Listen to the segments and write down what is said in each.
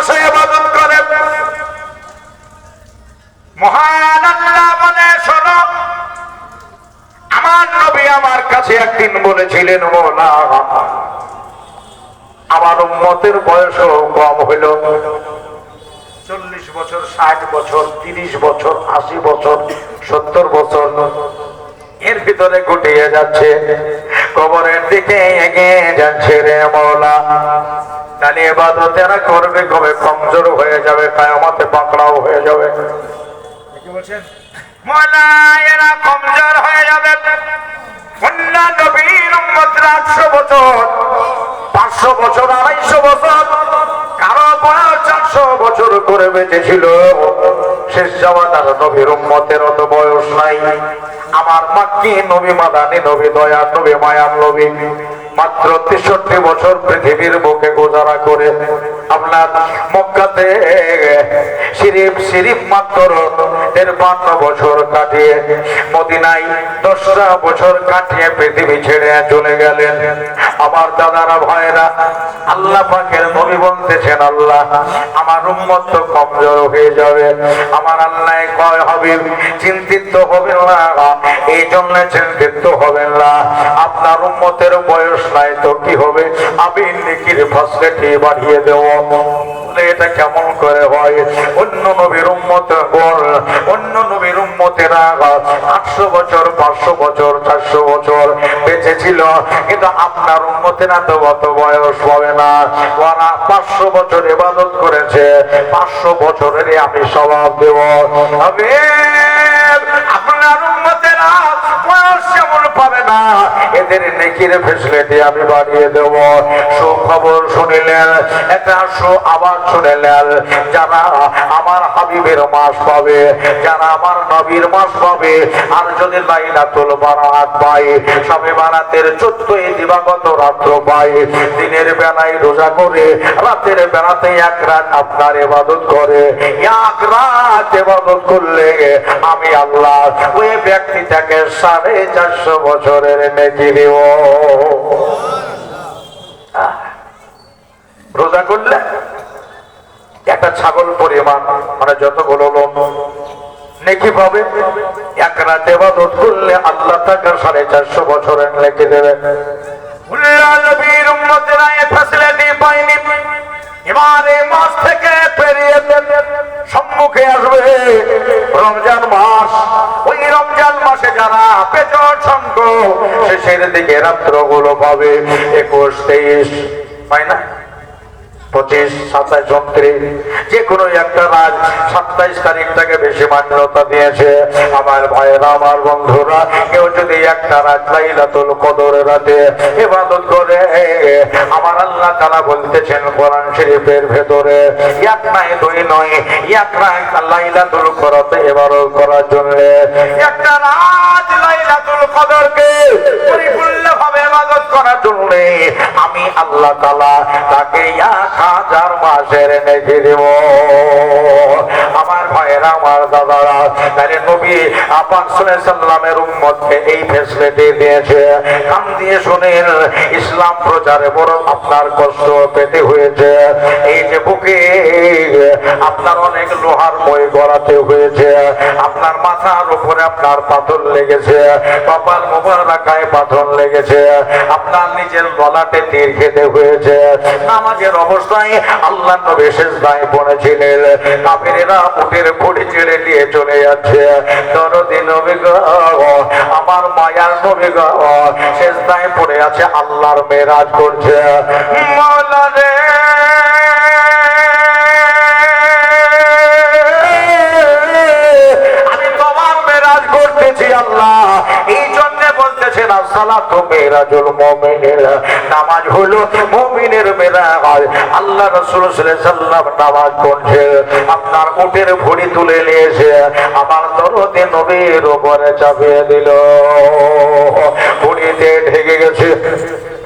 বসে ইবাদত করে। মহান আল্লাহ বলে, শোনো, আমার নবী আমার কাছে একদিন বলেছিলেন, মওলা আমার উম্মতের বয়সও কম হইল, 40 বছর, 60 বছর, 30 বছর, 80 বছর, 70 বছর, এর ভিতরে গুটিয়ে যাচ্ছে, কবরের দিকে এগিয়ে যাচ্ছে রে মওলা। তাহলে ইবাদত এরা করবে কবে? কমজোর হয়ে যাবে, কিয়ামতে পাকড়াও হয়ে যাবে। কি বলছেন মওলা? এরা কমজোর হয়ে যাবে। অন্য নবীর উম্মতরা 800 বছর, 500 বছর, 250 বছর, কারো বয়স 400 বছর করে বেঁচেছিল। শেষ জামানার নবীর উম্মতের অত বয়স নাই। আমার মাক্কি নবী, মাদানী নবী, দয়ার নবী, মায়ার নবী মাত্র 63 বছর পৃথিবীর বুকে গুজারা করে আপনার মক্কাতে শরীফ মাত্র 53 বছর কাটিয়ে মদিনায় 10টা বছর কাটিয়ে পৃথিবী ছেড়ে চলে গেলেন। আমার দাদারা, ভাইরা, আল্লাহ পাকের নবী বলতেছেন, আল্লাহ আমার উম্মত তো কমজোর হয়ে যাবে। আমার আল্লাহ কয়, হাবিব চিন্তিত হবেন না, এই জন্য চিন্তিত হবেন না, আপনার উম্মতের বয়স নাই তো কি হবে, আমি নেকির ফসলেটি বাড়িয়ে দেব। এটা কেমন করে হয়? অন্য নবীর উম্মতেরা 800 বছর, 500 বছর, 400 বছর বেঁচে ছিল, কিন্তু আপনার উম্মতেরা তো অত বয়স হবে না। ওরা 500 বছর ইবাদত করেছে, 500 বছরেরই আমি স্বভাব দেব। আপনার উম্মতেরা বয়স যেমন পাবে না, এদের নেকির ফেসিলিটি আমি বাড়িয়ে দেব। সুখবর শুনিলেন, একটা আবার শুনিলেন, যারা আমার হাবিবের মাস পাবে, যারা আমার নবীর মাস পাবে, আর যদি লাইলাতুল বারাত পাই, শবে বারাতের 14 দিবাগত রাত্র পাই, দিনের বেলায় রোজা করে, রাতের বেলাতে 1 রাত আপনার ইবাদত করে, 1 রাত ইবাদত করলে আমি আল্লাহ ওই ব্যক্তিটাকে 450 বছরের নেকি দেব। রোজা করলে একটা ছাগল পরিমাণ, মানে যতগুলো লোক নেকি পাবে, 1 রাত ইবাদত করলে আল্লাহ তাকে 450 বছরের নেকি দেবে। নবীর উম্মতেরা এই ফ্যাসিলিটি পায়নি। এবার এই মাস থেকে পেরিয়ে সম্মুখে আসবে রমজান মাস। ওই রমজান মাসে যারা পেছন সঙ্গ শেষের দিকে রাত্রগুলো পাবে 21, 23, পাই না, 25, 27, 29, যে কোনো একটা রাত 27 তারিখটাকে বেশি মান্যতা দিয়েছে। আমার ভাইয়েরা, আমার বন্ধুরা, কেউ যদি একটা রাত লাইলাতুল কদরের রাতে ইবাদত করে, আমার আল্লাহ তাআলা বলতেছেন কোরআন শরীফের ভেতরে, 1 নয় 2 নয়, 1 রাত লাইলাতুল কদরতে ইবাদত করার জন্য, একটা রাত লাইলাতুল কদরকে পরিপূর্ণভাবে ইবাদত করার জন্য আমি আল্লাহ তাআলা তাকে 1000 মাসের নেকি দেব। আমার ভাইয়েরা, আমার দাদারা, তাহলে নবী পাক সাল্লাল্লাহু আলাইহি সাল্লামের উম্মতকে এই ফ্যাসিলিটি দিয়েছে। কান দিয়ে শুনেন, ইসলাম প্রচারে বড় আপনার কষ্ট পেতে হয়েছে। এই যে বুকে আপনার অনেক লোহার মই গড়াতে হয়েছে, আপনার মাথার উপরে আপনার পাথর লেগেছে, কপাল মোবারকায় পাথর লেগেছে, আপনার নিজের গলাতে তীর খেতে হয়েছে। নামাজের অবস্থায় আল্লাহ নবী সিজদায় পড়েছিলেন, কাফেরেরা উটের ঘুড়ি ছেড়ে দিয়ে চলে যাচ্ছে। দরদি নবী গো, আমার মায়ার নবী গো, সিজদায় পড়ে আছে, আল্লাহর মেরাজ করছে। মাওলা রে, আমি তোমার মেরাজ করতেছি আল্লাহ। এই জন্য বলতেছেন আসসালাতু মিরাজুল মুমিনিন, নামাজ হলো মুমিনের মেরাজ। আল্লাহ রাসূল সাল্লাল্লাহু আলাইহি ওয়াসাল্লাম নামাজ পড়ছে, আপনার উটের ভুঁড়ি তুলে নিয়েছে, আমার দরদে নবীর উপরে চাপিয়ে দিল, ভুঁড়িতে ঢেকে গেছে।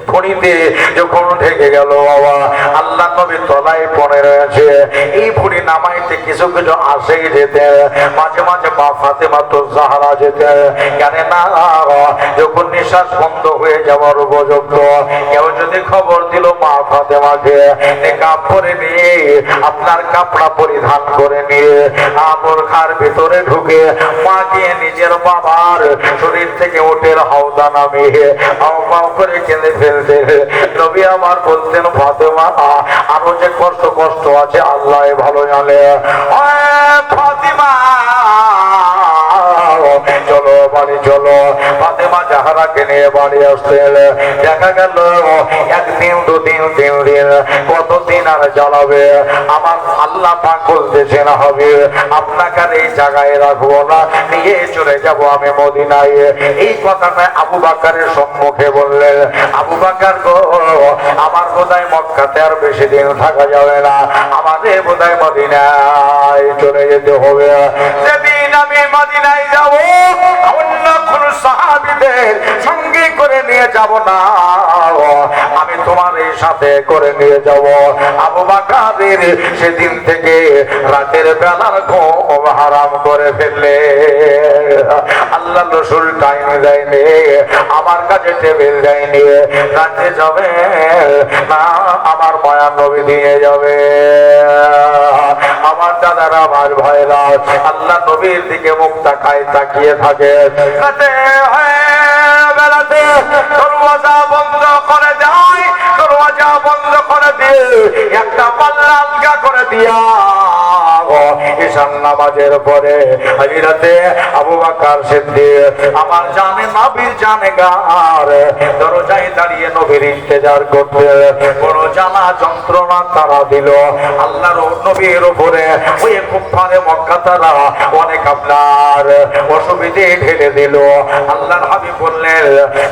ফণিতে যখন ঢেকে গেল বাবা, আল্লাহ নবী তলায় পড়ে রয়েছে। এই ফণি নামাইতে কিছু কিছু আসে যেতে, মাঝে মাঝে মা ফাতেমা তো জাহরা যেতে। জানে না যখন নিঃশ্বাস বন্ধ হয়ে যাওয়ার উপযুক্ত, কেউ যদি খবর দিল মা ফাতেমাকে নেকাব পরে নিয়ে আপনার কাপড়া পরিধান করে নিয়ে বোরখার ভিতরে ঢুকে মাকে নিজের বাবার শরীর থেকে উটের হাওদা নামিয়ে হাও করে কেঁদে ফেলতে, নবী আমার বলতেন ফাতেমা আরো যে কষ্ট কষ্ট আছে আল্লাহ ভালো জানে। ফাতেমা চলো বাড়ি চলো। ফাতেমা জাহরাকে নিয়ে বাড়ি আসতে এলে দেখা গেল একদিন দুদিন তিন দিন কতদিন আর জ্বালাবে। আমার আল্লাহ পাক বলতেছেন হবে আপনাকে আর এই জায়গায় রাখবো না, নিয়ে চলে যাব আমি মদিনায়। এই কথাটা আবু বাকারের সম্মুখে বললেন, আবু বাকার গো আমার বোধহয় মক্কাতে আর বেশি দিন থাকা যাবে না, আমাদের বোধহয় মদিনায় চলে যেতে হবে। যেদিন আমি মদিনায় যাব অন্য কোন সাহাবীদের সঙ্গে করে নিয়ে যাব না, আমি তোমার এই সাথে করে নিয়ে যাব। আবু বাকারের সেদিন থেকে রাতের বেলার ঘুম হারাম করে ফেললে। আল্লাহ রসুল টাইম দেয়নি, আমার কাছে টেবিল দেয়নি, রাতে যাবে না আমার মায়া নবী দিয়ে যাবে। আমার দাদারা আমার ভাইরা আল্লাহ নবীর দিকে মুখ তাকিয়ে থাকে। রাতে বেলাতে দরওয়াজা বন্ধ করে দেয়, দরওয়াজা বন্ধ করে দিয়ে একটা পাল্লা আলগা করে দিয়া ঈশান নামাজের পরে হযরতে আবু বকর সিদ্দিক আমার জানে নবীর জানেগার দরজায় দাঁড়িয়ে নবীর ইন্তেজার করতে বড় জ্বালা যন্ত্রণা তারা দিল আল্লাহর নবীর উপরে। ওই কুফারে মক্কা তারা অনেক আপনার অসুবিধে ঢেলে দিল। আল্লাহর হাবিব বললেন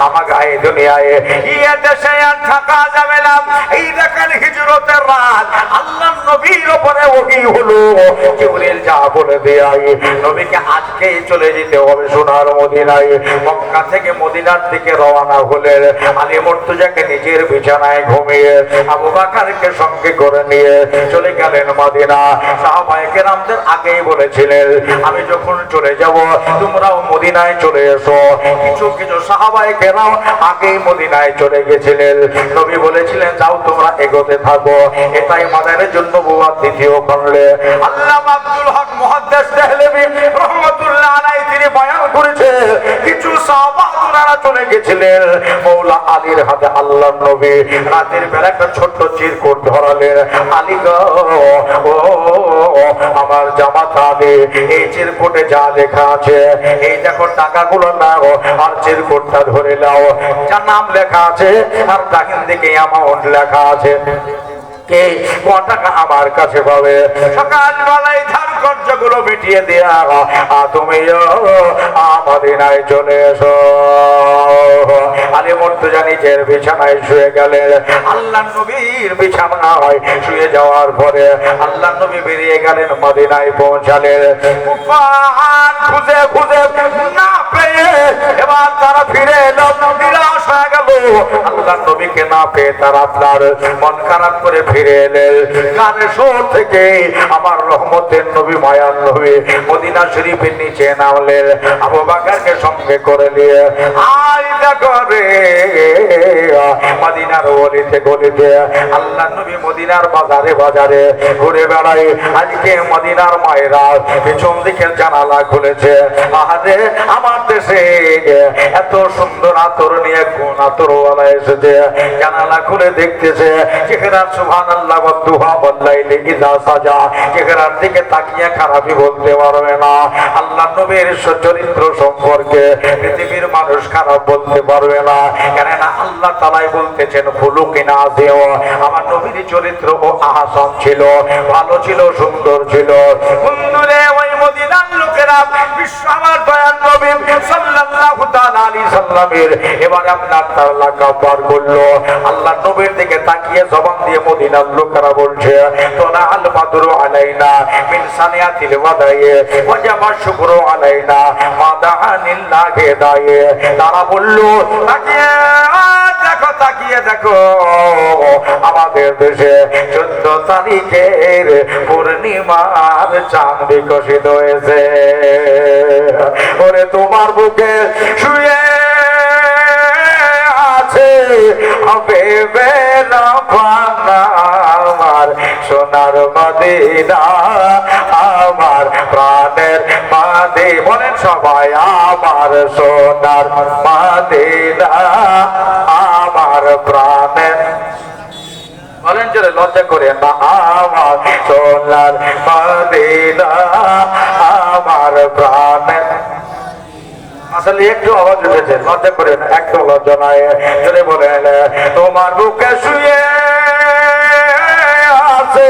আমার গায়ে দুনিয়ায় এই দেশে আর থাকা যাবে না। এই দেখেন হিজরতের রাত আল্লাহর নবীর উপরে ওহী হলো, জিবরিল যা বলে দেয় নবীকে আজকেই চলে যেতে হবে সোনার মদিনায়। মক্কা থেকে মদিনার দিকে রওনা হলেন। আলী মুর্তজাকে নিজের বিছানায় ঘুমিয়ে আবু বকরকে সঙ্গে করে নিয়ে চলে গেলেন মদিনা। সাহাবায়ে কেরামদের আগেই বলেছিলেন আমি যখন চলে যাব তোমরাও মদিনায় চলে এসো। কিছু কিছু সাহাবায়ে কেরাম আগেই মদিনায় চলে গেছিলেন। নবী বলেছিলেন যাও তোমরা এগোতে থাকো। এটাই মাদারের জন্য বুয়া দ্বিতীয় করলে। আল্লামা আব্দুল হক মুহাদ্দিস দেহলভী রাহমাতুল্লাহ আলাইহি তিনি বয়ান করেছে কিছু সাহাবা ওনারা চলে গেছিলেন মওলা আলীর হাতে। আল্লাহর নবী রাতের বেলা একটা ছোট্ট চিরকুট ধরালেন। আলী গো ও আমার জামাতা আলী এই চিরকুটে যা লেখা আছে এই দেখো টাকাগুলো নাও আর চিরকুটটা ধরে নাও। যার নাম লেখা আছে আর দাহিন দিকে অ্যামাউন্ট লেখা আছে কে কত টাকা আমার কাছে পাবে। সকালবেলায় ধারকর্য গুলো মিটিয়ে দেয়া তুমি মদিনায় চলে এসো। আলী মুর্তজা নিজের বিছানায় শুয়ে গেলেন। আল্লাহর নবীর বিছানায় শুয়ে যাওয়ার পরে আল্লাহর নবী বেরিয়ে গেলেন মদিনায় পৌঁছালেন। কুফার খুঁজে খুঁজে না পেয়ে এবার তারা ফিরে এলো, নিরাশ হয়ে গেল। আল্লাহর নবীকে না পেয়ে তারা আপনার মন খারাপ করে ফিরে এলেন। গানের শোর থেকে আমার রহমতের নবী মায়ার নবী মদিনা শরীফের নিচে নামলেন। আবু বকরকে সঙ্গে করে নিয়ে আই দেখো রে মদিনার গলিতে গলিতে আল্লাহর নবী মদিনার বাজারে বাজারে ঘুরে বেড়ায়। আজকে মদিনার মায়েরা পিছন দিকের জানালা খুলেছে। আহারে আমার দেশে এত সুন্দর আতর নিয়ে কোন আতরওয়ালা এসেছে। জানালা খুলে দেখতেছে চেহারা সুবহানাল্লাহ ওয়া দুহা ওয়াল লাইলি ইযা সাজা, চেহারার দিকে তাকিয়ে খারাপই বলতে পারবে না। আল্লাহর নবীর চরিত্র সম্পর্কে পৃথিবীর মানুষ খারাপ বলতে পারবে না, কেননা আল্লাহ তাআলাই বলতেছেন খুলুকিন আযীম। আমার নবীর চরিত্র ও আহসান ছিল, ভালো ছিল, সুন্দর ছিল। বন্ধুরে ওই মদিনার লোকেরা বিশ্ব আমার দয়ার নবী সাল্লাল্লাহু তাআলা আলাইহি সাল্লামের এবারে আপনার তার লাকাব বার করলো। আল্লাহর নবীর দিকে তাকিয়ে জবান দিয়ে মদিনা মদিনার লোকেরা বলছে তোলা আল মাদুরু আলাইনা মিন সানিয়াতিল ওয়াদায়ে ওয়াজাবা শুকরু আলাইনা মাদাহানিল্লাহি দায়ে। তারা বলল তাকিয়ে দেখো আমাদের দেশে 14 তারিখের পূর্ণিমার চাঁদ বিকশিত হয়েছে। ওরে তোমার বুকে শুয়ে আছে আমার সোনার মদিনা, আমার প্রাণের মাদে, বলেন সবাই আমার সোনার মদিনা, আমার প্রাণের, বলেন চলে লজ্জা করে না, আমার সোনার মদিনা, আমার প্রাণের। আসলে একটু আওয়াজ উঠেছে, লজ্জা করে না, একটু লজ্জা নাই, যদি বলেন তোমার বুকে শুয়ে আছে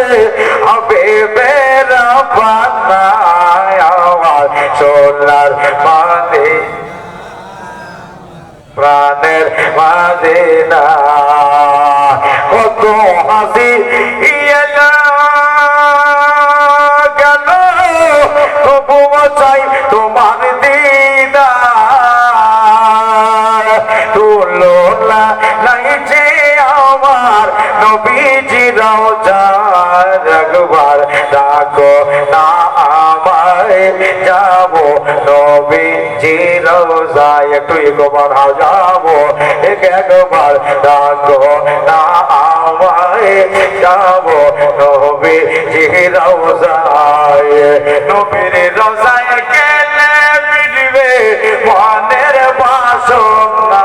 হাবিবের পানায় আমার সোনার মাদে, প্রাণের মদিনা। কত হাসি গেল তবুও চাই তোমার দিদার, তুলনা নাই যে আমার নবীজি রওজার, একবার ডাকো না আমায় যাবো নবীজি রওজায়, একটু একবার যাবো, একবার ডাকো না আমায় যাবো নবীজি রওজায়। নবীর রওজায় গেলে মিটবে মনের বাসনা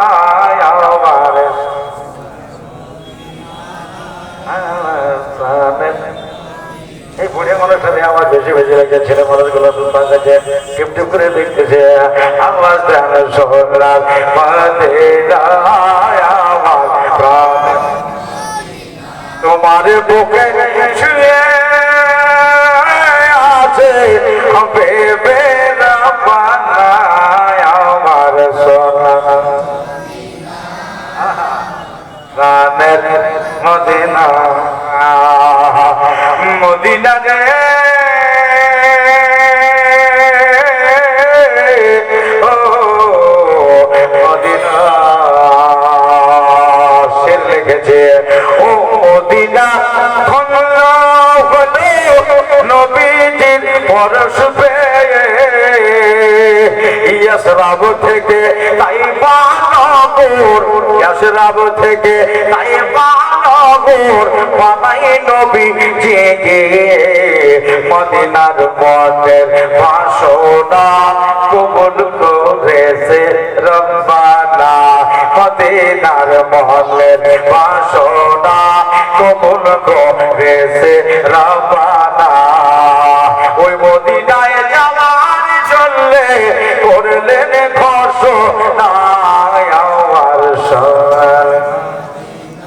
আমার, এই বুড়ে মানুষটা আমার বেশি বেশি লাগছে, ছেলে মানুষগুলো সুলতান কাছে টিপ টিপ করে দেখতেছে আমার প্রাণের সোনার মদিনা, আমার প্রাণ তোমার বুকে শুয়ে আছে হাবিবের পানায় আমার সোনার প্রাণের মদিনা, মদিনা রে ও মদিনা। সে লিখেছে ও মদিনা ধন্য হলো নবীজির পরশ পেয়ে, ইয়াসরাব থেকে তাইবা নগর, ইয়াসরাব থেকে তাইবা নগর বানাই নবী জেগে, মদিনার পথের বাসনা কবুল করেছে রব্বানা, মদিনার মহলের বাসনা কবুল করেছে রব্বানা। ওই মদিনায় যাওয়ার চললে করলেন ঘোষণা আমার সোনার,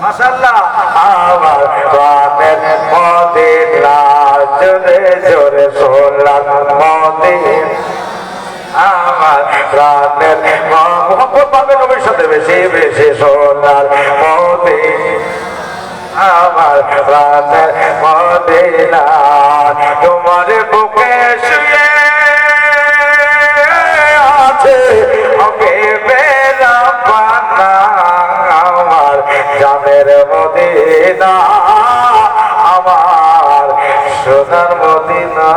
মাশাআল্লাহ আমার প্রাণের মদিনা, জোরে জোরে সোনার মদিনা, আমার প্রাণের মোহাম্মদ পাবে নবীর সাথে বেশি বেশি সোনার মদিনা, আমার প্রাণের মদিনা। তোমার বুকে শুয়ে আছে হাবিবের পানা, আমার জানের মদিনা, আমার সোনার মদিনা।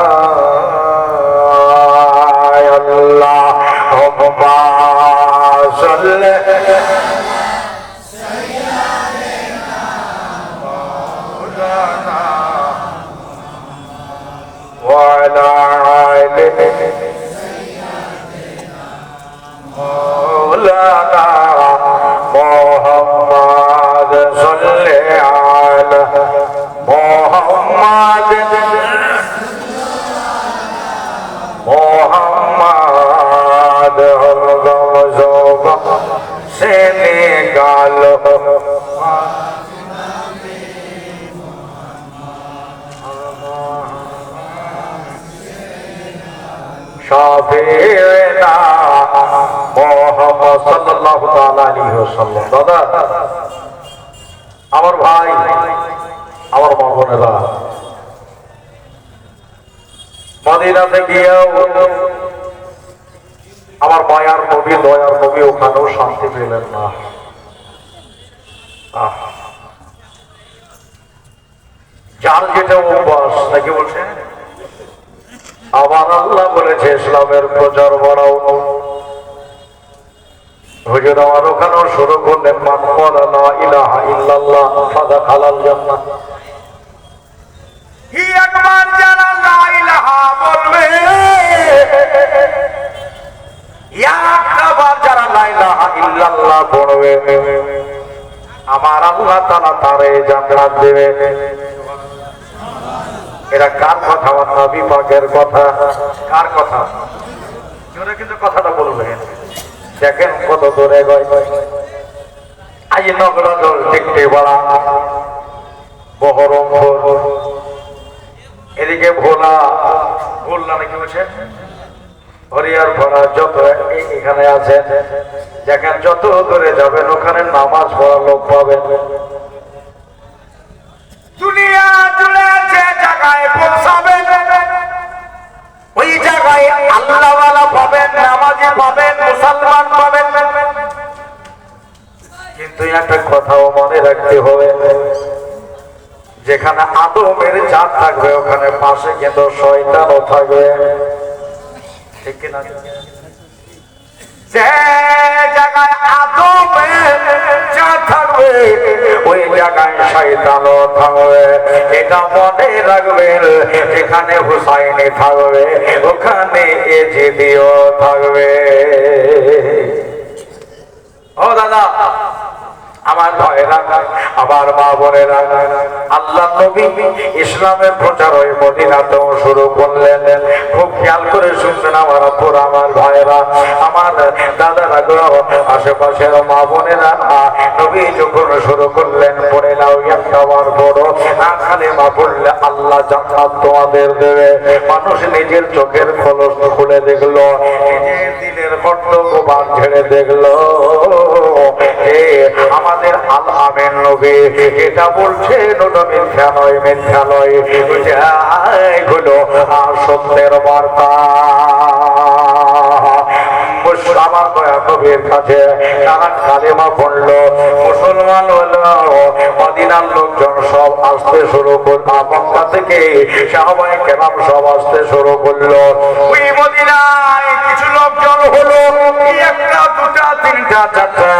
আল্লাহুম্মা সাল্লি وعلى آل مولانا محمد صل على محمد محمد غمزوبا سے نکالو শাফিঈনা মুহাম্মদ সাল্লাল্লাহু তাআলা আলাইহি ওয়াসাল্লাম। দাদা আমার ভাই, আমার মদিনাতে গিয়েও আমার মায়ার নবী দয়ার নবী ওখানেও শান্তি পেলেন না। যার যেটা অভ্যাস নাকি বলছে, আমার আল্লাহ বলেছে ইসলামের প্রচার বাড়াও। হুজুর আমার ওখানেও শুরু করলেন, মান ক্বালা লা ইলাহা ইল্লাল্লাহ ফাদাখালাল জান্নাহ। একবার যারা লা ইলাহা বলবে, একবার যারা লা ইলাহা ইল্লাল্লাহ পড়বে, আমার আল্লাহ তাআলা তারে জান্নাত দেবে। এরা কার কথা? আমার নবী পাকের কথা। কার কথা? জোরে কিন্তু কথাটা বলবেন। দেখেন কত দূরে গয়। আজ নগরদল দেখতে বলা বহরমপুর, এদিকে ভোলা, ভোলা নাকি বলছে হরিয়ার ভরা, যত এখানে আছে দেখেন, যত দূরে যাবেন ওখানে নামাজ পড়া লোক পাবেন। দুনিয়া জুড়ে যে জায়গায় পৌঁছাবেন, ওই জায়গায় আল্লাহওয়ালা পাবেন, নামাজি পাবেন, মুসলমান পাবেন। কিন্তু একটা কথাও মনে রাখতে হবে, যেখানে আদমের জাত থাকবে ওখানে পাশে কিন্তু শয়তানও থাকবে, ঠিক কিনা? যে জায়গায় আদমের জাত থাকবে ওই জায়গায় শয়তানও থাকবে, এটা মনে রাখবেন। যেখানে হুসাইনি থাকবে ওখানে এজিদিও থাকবে। ও দাদা, আমার ভাইরা, আমার মা বোনেরা, আল্লাহ নবী ইসলামের প্রচার ওই মদিনাতেও শুরু করলেন। খুব খেয়াল করে শুনছেন আমার আপুরা, আমার ভাইরা, আমার দাদারা, আশেপাশের মা বোনেরা, নবী যখন শুরু করলেন, পড়ে নাও একবার বড় কালেমা পড়লে আল্লাহ জান্নাত তোমাদের দেবে। মানুষ নিজের চোখের খোলস খুলে দেখলো, নিজের দিলের কর্তব্যবান ছেড়ে দেখলো, আমাদের আল আমিন নবী এটা বলছে, মিথ্যা নয়, মিথ্যা নয়, এগুলো সত্যের বার্তা। আমার দয়া নবীর কাছে তারা কালেমা পড়লো, মুসলমান হলো। মদিনার লোকজন সব আসতে শুরু করল, মক্কা থেকে সাহাবায়ে কেরাম সব আসতে শুরু করলো। ওই মদিনায় কিছু লোকজন হলো, একটা দুটা তিনটা চারটা,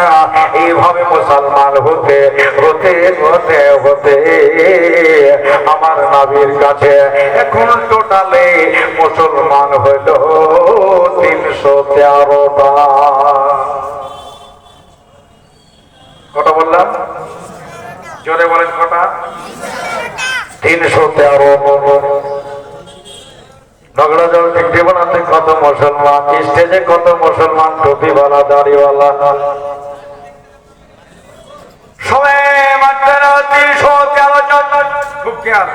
এইভাবে মুসলমান হতে হতে হতে হতে আমার নবীর কাছে এখন টোটালে মুসলমান হইল 313টা। কটা বললাম? জোরে বলেন কটা? 313। নগরদল দেখতে বানাতে কত মুসলমান, স্টেজে কত মুসলমান, টুপিওয়ালা, দাড়িওয়ালা, সবাই মাত্র 313 জন। খুব খেয়াল।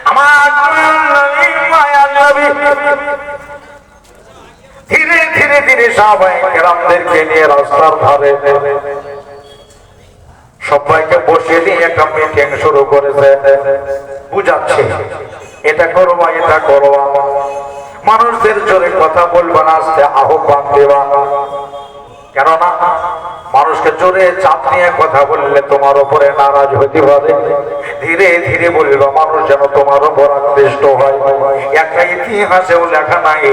আমার মায়ার নবী ধীরে ধীরে ধীরে সাহাবায়ে কেরামদেরকে নিয়ে রাস্তার ধারে সবাইকে বসিয়ে দিয়ে একটা মিটিং শুরু করেছে, বুঝাচ্ছে এটা করবা, এটা করবা, মানুষদের জোরে কথা বলবা না, আস্তে আহ্বান দেবা। কেননা মানুষকে জোরে চাপ নিয়ে কথা বললে তোমার উপরে নারাজ হতে পারে। ধীরে ধীরে বলল, মানুষ যেন তোমার উপর আকৃষ্ট হয়। একটা ইতিহাসেও লেখা নাই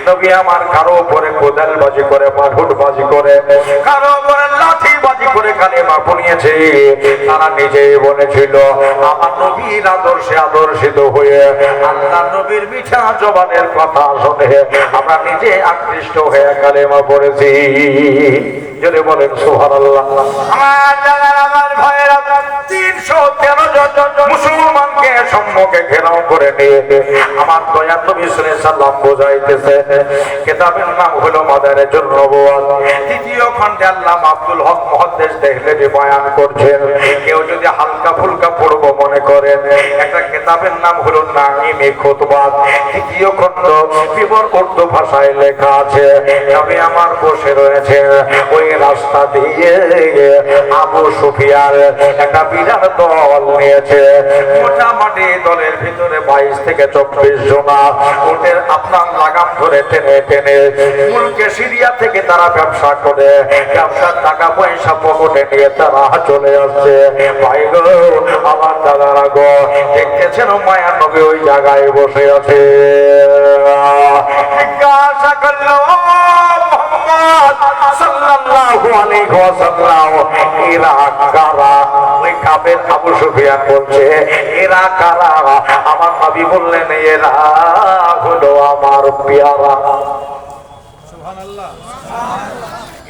নবী আমার কারো উপরে কোদালবাজি করে, বাজি করে, কারো উপরে লাঠিবাজি করে কালেমা পড়িয়েছে। তারা নিজেই বলেছিল, আমার নবীর আদর্শে আদর্শিত হয়ে আল্লাহ নবীর মিঠা জবানের কথা শুনে আমরা নিজে আকৃষ্ট হয়ে কালেমা পড়েছি। যদি বলেন সুবহানাল্লাহ। আমার দাদা, আমার ভাইয়েরা, 313 জন মুসলমানকে সম্মুখে ঘেরাও করে নিয়ে আমার দয়ার নবী সাল্লাল্লাহু আলাইহি সাল্লাম বোঝাইতেছে। কিতাবের নাম হলো মাদারিজুন নবুওয়াত। তৃতীয় খণ্ডে আল্লামা আব্দুল হক মুহাদ্দিস দেহলভী বয়ান করছেন। কেউ যদি হালকা ফুলকা পড়ব মনে করেন, একটা কিতাবের নাম হলো নাঈমে খুতবাত। তৃতীয় খণ্ড পিওর উর্দু ভাষায় লেখা আছে। নবী আমার বসে রয়েছে, ওই রাস্তা দিয়ে আবু সুফিয়ান একটা বিরাট দল নিয়েছে। মোটামুটি দলের ভিতরে 22 থেকে 24 জনা উটের আপনার লাগাম ধরে টেনে টেনে মুলকে সিরিয়া থেকে তারা ব্যবসা করে ব্যবসার টাকা পয়সা পকেটে নিয়ে তারা চলে আসছে। ভাই গো, আমার দাদারা গো, দেখতেছেন মায়ার নবী ওই জায়গায় বসে আছে। জিজ্ঞাসা করলো মুহাম্মদ সাল্লাল্লাহু আলাইহি ওয়াসাল্লাম, এরা কারা? ওই কাফের আবু সুফিয়ান বলছে, এরা কারা? আমার নবী বললেন, এরা হলো আমার পেয়ারা। সুবহানাল্লাহ।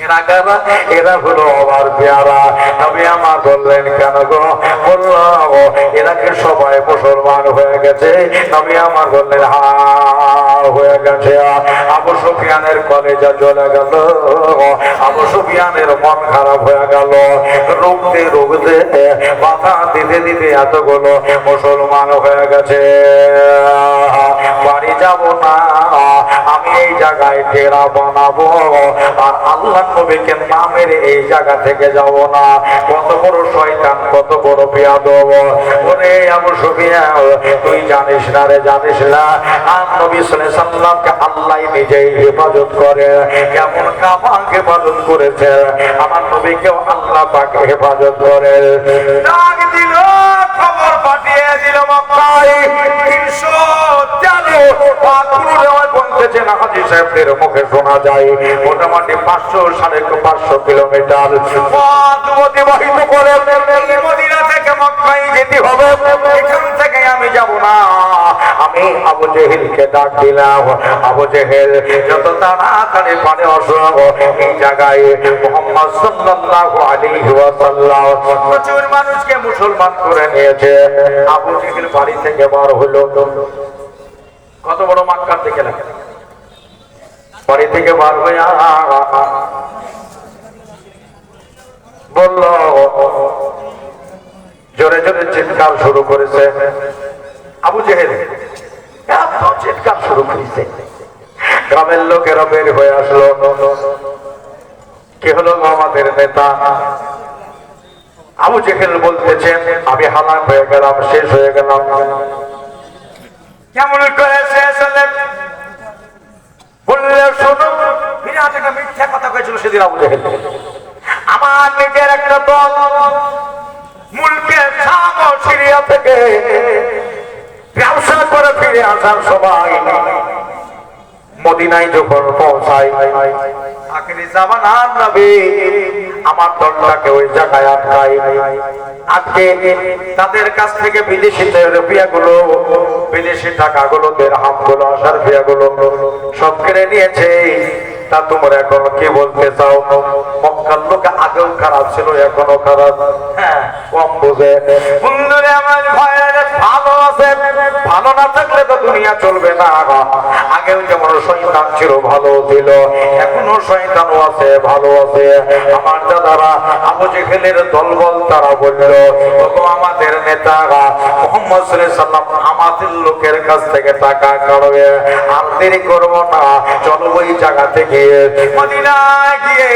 এরা কারা? এরা হলো আমার পেয়ারা। নবী আমার বললেন, কেন গো? বললাম এরা কি সবাই মুসলমান হয়ে গেছে? নবী আমার বললেন, হ্যাঁ হয়ে গেছে। আবু সুফিয়ানের কলেজা জ্বলে গেল, আবু সুফিয়ানের মন খারাপ হয়ে গেল। রুখতে রুখতে বাধা দিতে দিতে এতগুলো মুসলমান হয়ে গেছে। বাড়ি যাব না, আমি এই জায়গায় ডেরা বানাবো আর আল্লাহ নবীকে না মেরে এই জায়গা থেকে যাব না। কত বড় শয়তান, কত বড় বেয়াদব! ওরে আবু সুফিয়ান, তুই জানিস না রে, জানিস না আর নবী সাল্লাল্লাহু আলাইহি সাল্লামকে আল্লাহ নিজেই হেফাজত করে। কেমন কাফাক হেফাজত করেছে, আমার নবীকেও আল্লাহ পাক হেফাজত করে। ডাক দিল, খবর পাঠিয়ে দিল মক্কায় 313 বলতেছেন হাজী সাহেবদের মুখে শোনা যায় মোটামুটি 500-550 কিলোমিটার পথ অতিবাহিত করে মদিনা থেকে মক্কায় যেতে হবে। এখান থেকে আমি যাব না। আমি আবু জেহেলকে ডাক দিলাম, আবু জেহেল যত তাড়াতাড়ি পারে আসো, এই জায়গায় মুহাম্মদ সাল্লাল্লাহু আলাইহি ওয়াসাল্লাম প্রচুর মানুষকে মুসলমান করে নিয়েছে। আবু জেহেল বাড়ি থেকে বার হলো, কত বড় মক্কার দিকে লাগে, বাড়ি থেকে বার হয়ে বলল, জোরে জোরে চিৎকার শুরু করেছে। আবু জেহেল এত চিৎকার শুরু করেছে, গ্রামের লোকেরা বের হয়ে আসলো। কি হলো? আমাদের নেতা আবু জেহেল বলতেছেন, আমি হালাক হয়ে গেলাম, শেষ হয়ে গেলাম। কেমন করে শেষ হলেন? বললে শোনো, বিরাট একটা মিথ্যা কথা কয়েছিল সেদিন আবু জেহেল। আমার নিজের একটা দল মুলকে শাম ও সিরিয়া থেকে ব্যবসা করে ফিরে আসার সময় মদিনায় যখন পৌঁছায়, আখিরি জামানার নবী আমার দলটাকে ওই জায়গায় আটকায়। আজকে তাদের কাছ থেকে বিদেশি রুপিয়াগুলো, বিদেশি টাকাগুলো, দিরহামগুলো, আশরাফিয়াগুলো সব কেড়ে নিয়েছে। তা তোমরা এখন কি বলতে চাও? মক্কার লোক আগেও খারাপ ছিল, এখনো খারাপ। হ্যাঁ, কম বুঝে। বন্ধুরে আমার ভাইয়ের ভালো আছে, ভালো না থাকলে তো দুনিয়া চলবে না। আগেও যেমন শয়তান ছিল, ভালো ছিল, এখনো শয়তানও আছে, ভালো আছে। আমার দাদারা আবু জেহেলের দলবল তারা বলল, ওগো আমাদের নেতারা মুহাম্মদ সাল্লাল্লাহু আলাইহি সাল্লাম আমাদের লোকের কাছ থেকে টাকা কাড়বে, আর দেরি করব না, চলো ওই জায়গা থেকে মদিনায় গিয়ে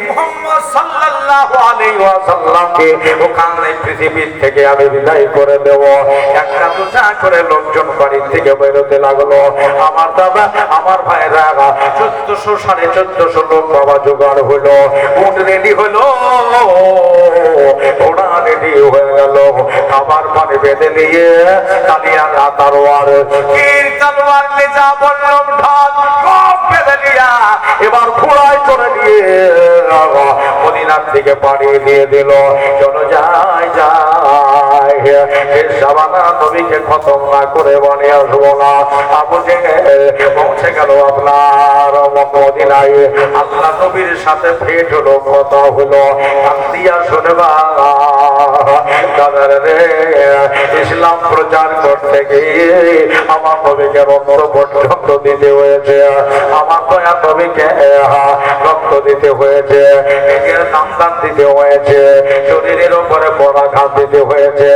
মুহাম্মদ সাল্লাল্লাহু আলাইহি ওয়াসাল্লামকে ওখানে পৃথিবীর থেকে আমি বিদায় করে দেব। একটা দুটা করে লোকজন বাড়ি থেকে বেরোতে লাগলো। আমার দাদা, আমার ভাইরা 1400-1450 লোক বাবা জোগাড় হলো, উট রেডি হলো, ঘোড়া রেডি হয়ে গেল, খাবার পানি বেঁধে নিয়ে তালিয়ার তরোয়ার তীর তলোয়ার নিয়ে যা বললাম ঢাল সব বেঁধে নিয়া এবার ঘোড়ায় চড়ে নিয়ে মদিনার দিকে পাঠিয়ে দিয়ে দিল। চলো যাই যাই, এই জামানা নবীকে খতম না করে বানি আসবো না। আবু জেহেল পৌঁছে গেল আপনার মদিনায়। আল্লাহ নবীর সাথে ভেট হলো, কথা হলো। কান্দিয়া শুনবা দাদার রে, ইসলাম প্রচার করতে গিয়ে আমার নবীকে রক্ত পর্যন্ত দিতে হয়েছে, আমার দয়া নবীকে রক্ত দিতে হয়েছে, নিজের নামদান দিতে হয়েছে, শরীরের উপরে পরাঘাত দিতে হয়েছে।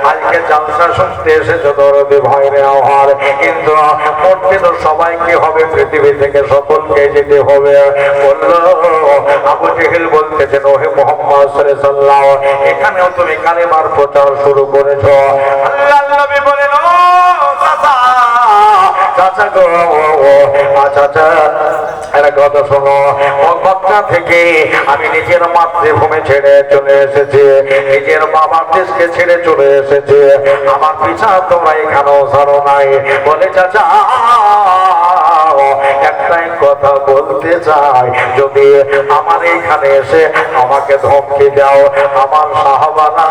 আজকে জালসা শুনতে এসেছে দরদি ভাইরে আমার, কিন্তু মরতে তো সবাইকে হবে, পৃথিবী থেকে সকলকে যেতে হবে। বললো আবু জেহেল বলতেছেন, ওহে মুহাম্মদ সাল্লাল্লাহু আলাইহি ওয়াসাল্লাম, এখানেও তুমি কালেমার প্রচার শুরু করেছো। আল্লাহর নবী বলেন, ও গো। আচ্ছা আচ্ছা, একটা কথা শোনো, মক্কা থেকে আমি নিজের মাতৃভূমি ছেড়ে চলে এসেছি, নিজের বাবার দেশকে ছেড়ে চলে এসেছি, আমার পিছা তোমরা এখানেও ছাড়ো নাই। বলে চাচা একটাই কথা বলতে চাই, যদি আমার এইখানে এসে আমাকে ধমকি দাও, আমার সাহাবানা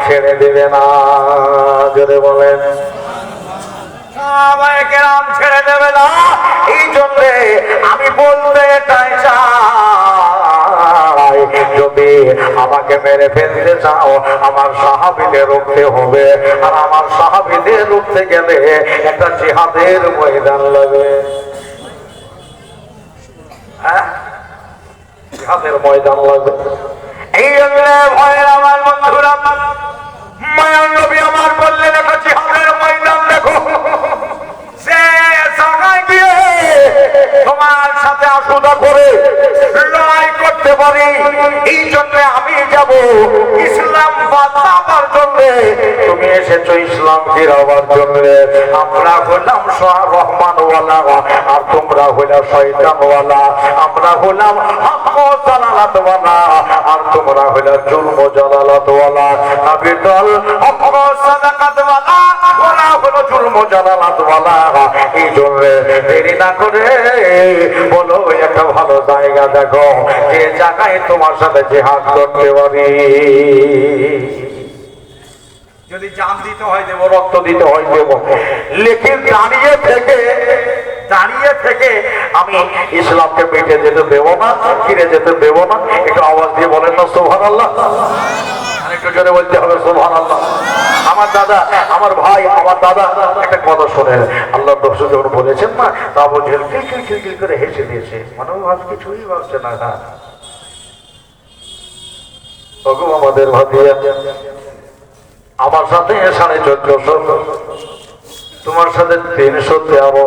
ছেড়ে দেবে না। যদি বলেন ছেড়ে দেবে না। এই জন্য আমি বলতে চাই, যদি আমাকে মেরে ফেলতে চাও আমার সাহাবীদের রুখতে হবে, আর আমার সাহাবীদের রুখতে গেলে একটা জিহাদের ময়দান লাগবে। হ্যাঁ, জিহাদের ময়দান লাগবে। এই জন্য ভয়ের আমার বন্ধুরা, মায়ার নবী আমার বললেন একটা জিহাদের ময়দান দেখো, সে জায়গায় গিয়ে তোমার সাথে আসুদা করে লড়াই করতে পারি। এই জন্য আমি যাব ইসলাম বাঁচাবার জন্য, তুমি এসেছো ইসলাম ফিরাবার জন্য। আমরা হলাম রহমানওয়ালা আর তোমরা হইলা শয়তানওয়ালা, আমরা হলাম হক জালালাতওয়ালা আর তোমরা হইলা জুলম জালালাতওয়ালা। নবীর দল হক সাদাকাতওয়ালা, ওরা হলো জুলম জালালাতওয়ালা। এই জন্য দেরি না করে বলো একটা ভালো জায়গা দেখো, যে জায়গায় তোমার সাথে জিহাদ করতে পারি। যদি জান দিতে হয় দেবো, রক্ত দিতে হয় দেবো, লেকিন দাঁড়িয়ে থেকে আমি ইসলামকে বেঁচে যেতে দেবো না, ফিরে যেতে দেবো না। একটু আওয়াজ দিয়ে বলেন না সুবহানাল্লাহ। আরেকটু জোরে বলতে হবে সুবহানাল্লাহ। আমার দাদা, আমার ভাই, আমার দাদা একটা কথা শোনেন, আল্লাহ রসূল যখন বলেছেন না, তা আবু জেহেল খিলখিল করে হেসে দিয়েছে, মানে ভাব কিছুই ভাবছে না। ওগো আমাদের ভাবিয়া, আমার সাথে 1450, তোমার সাথে 313।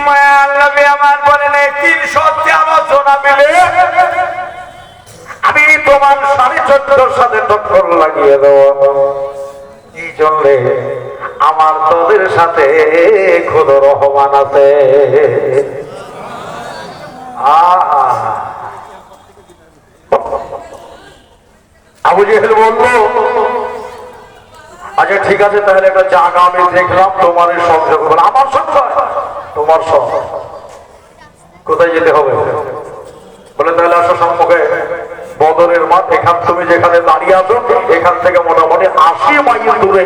মায়ার নবী আমার বলেন 313 জনা মিলে আমি তোমার 1450 সাথে টক্কর লাগিয়ে দেব। এই জন্য আমার তোদের সাথে খোদ রহমান আছে। আবু জেহেল বলল, আচ্ছা ঠিক আছে, তাহলে একটা জায়গা আমি দেখলাম তোমার সংযোগ, আমার সংসার তোমার সংসার, কোথায় যেতে হবে? বলে তাহলে আসো সম্মুখে বদরের মাঠ, এখান তুমি যেখানে দাঁড়িয়ে আছো এখান থেকে মোটামুটি 80 মাইল দূরে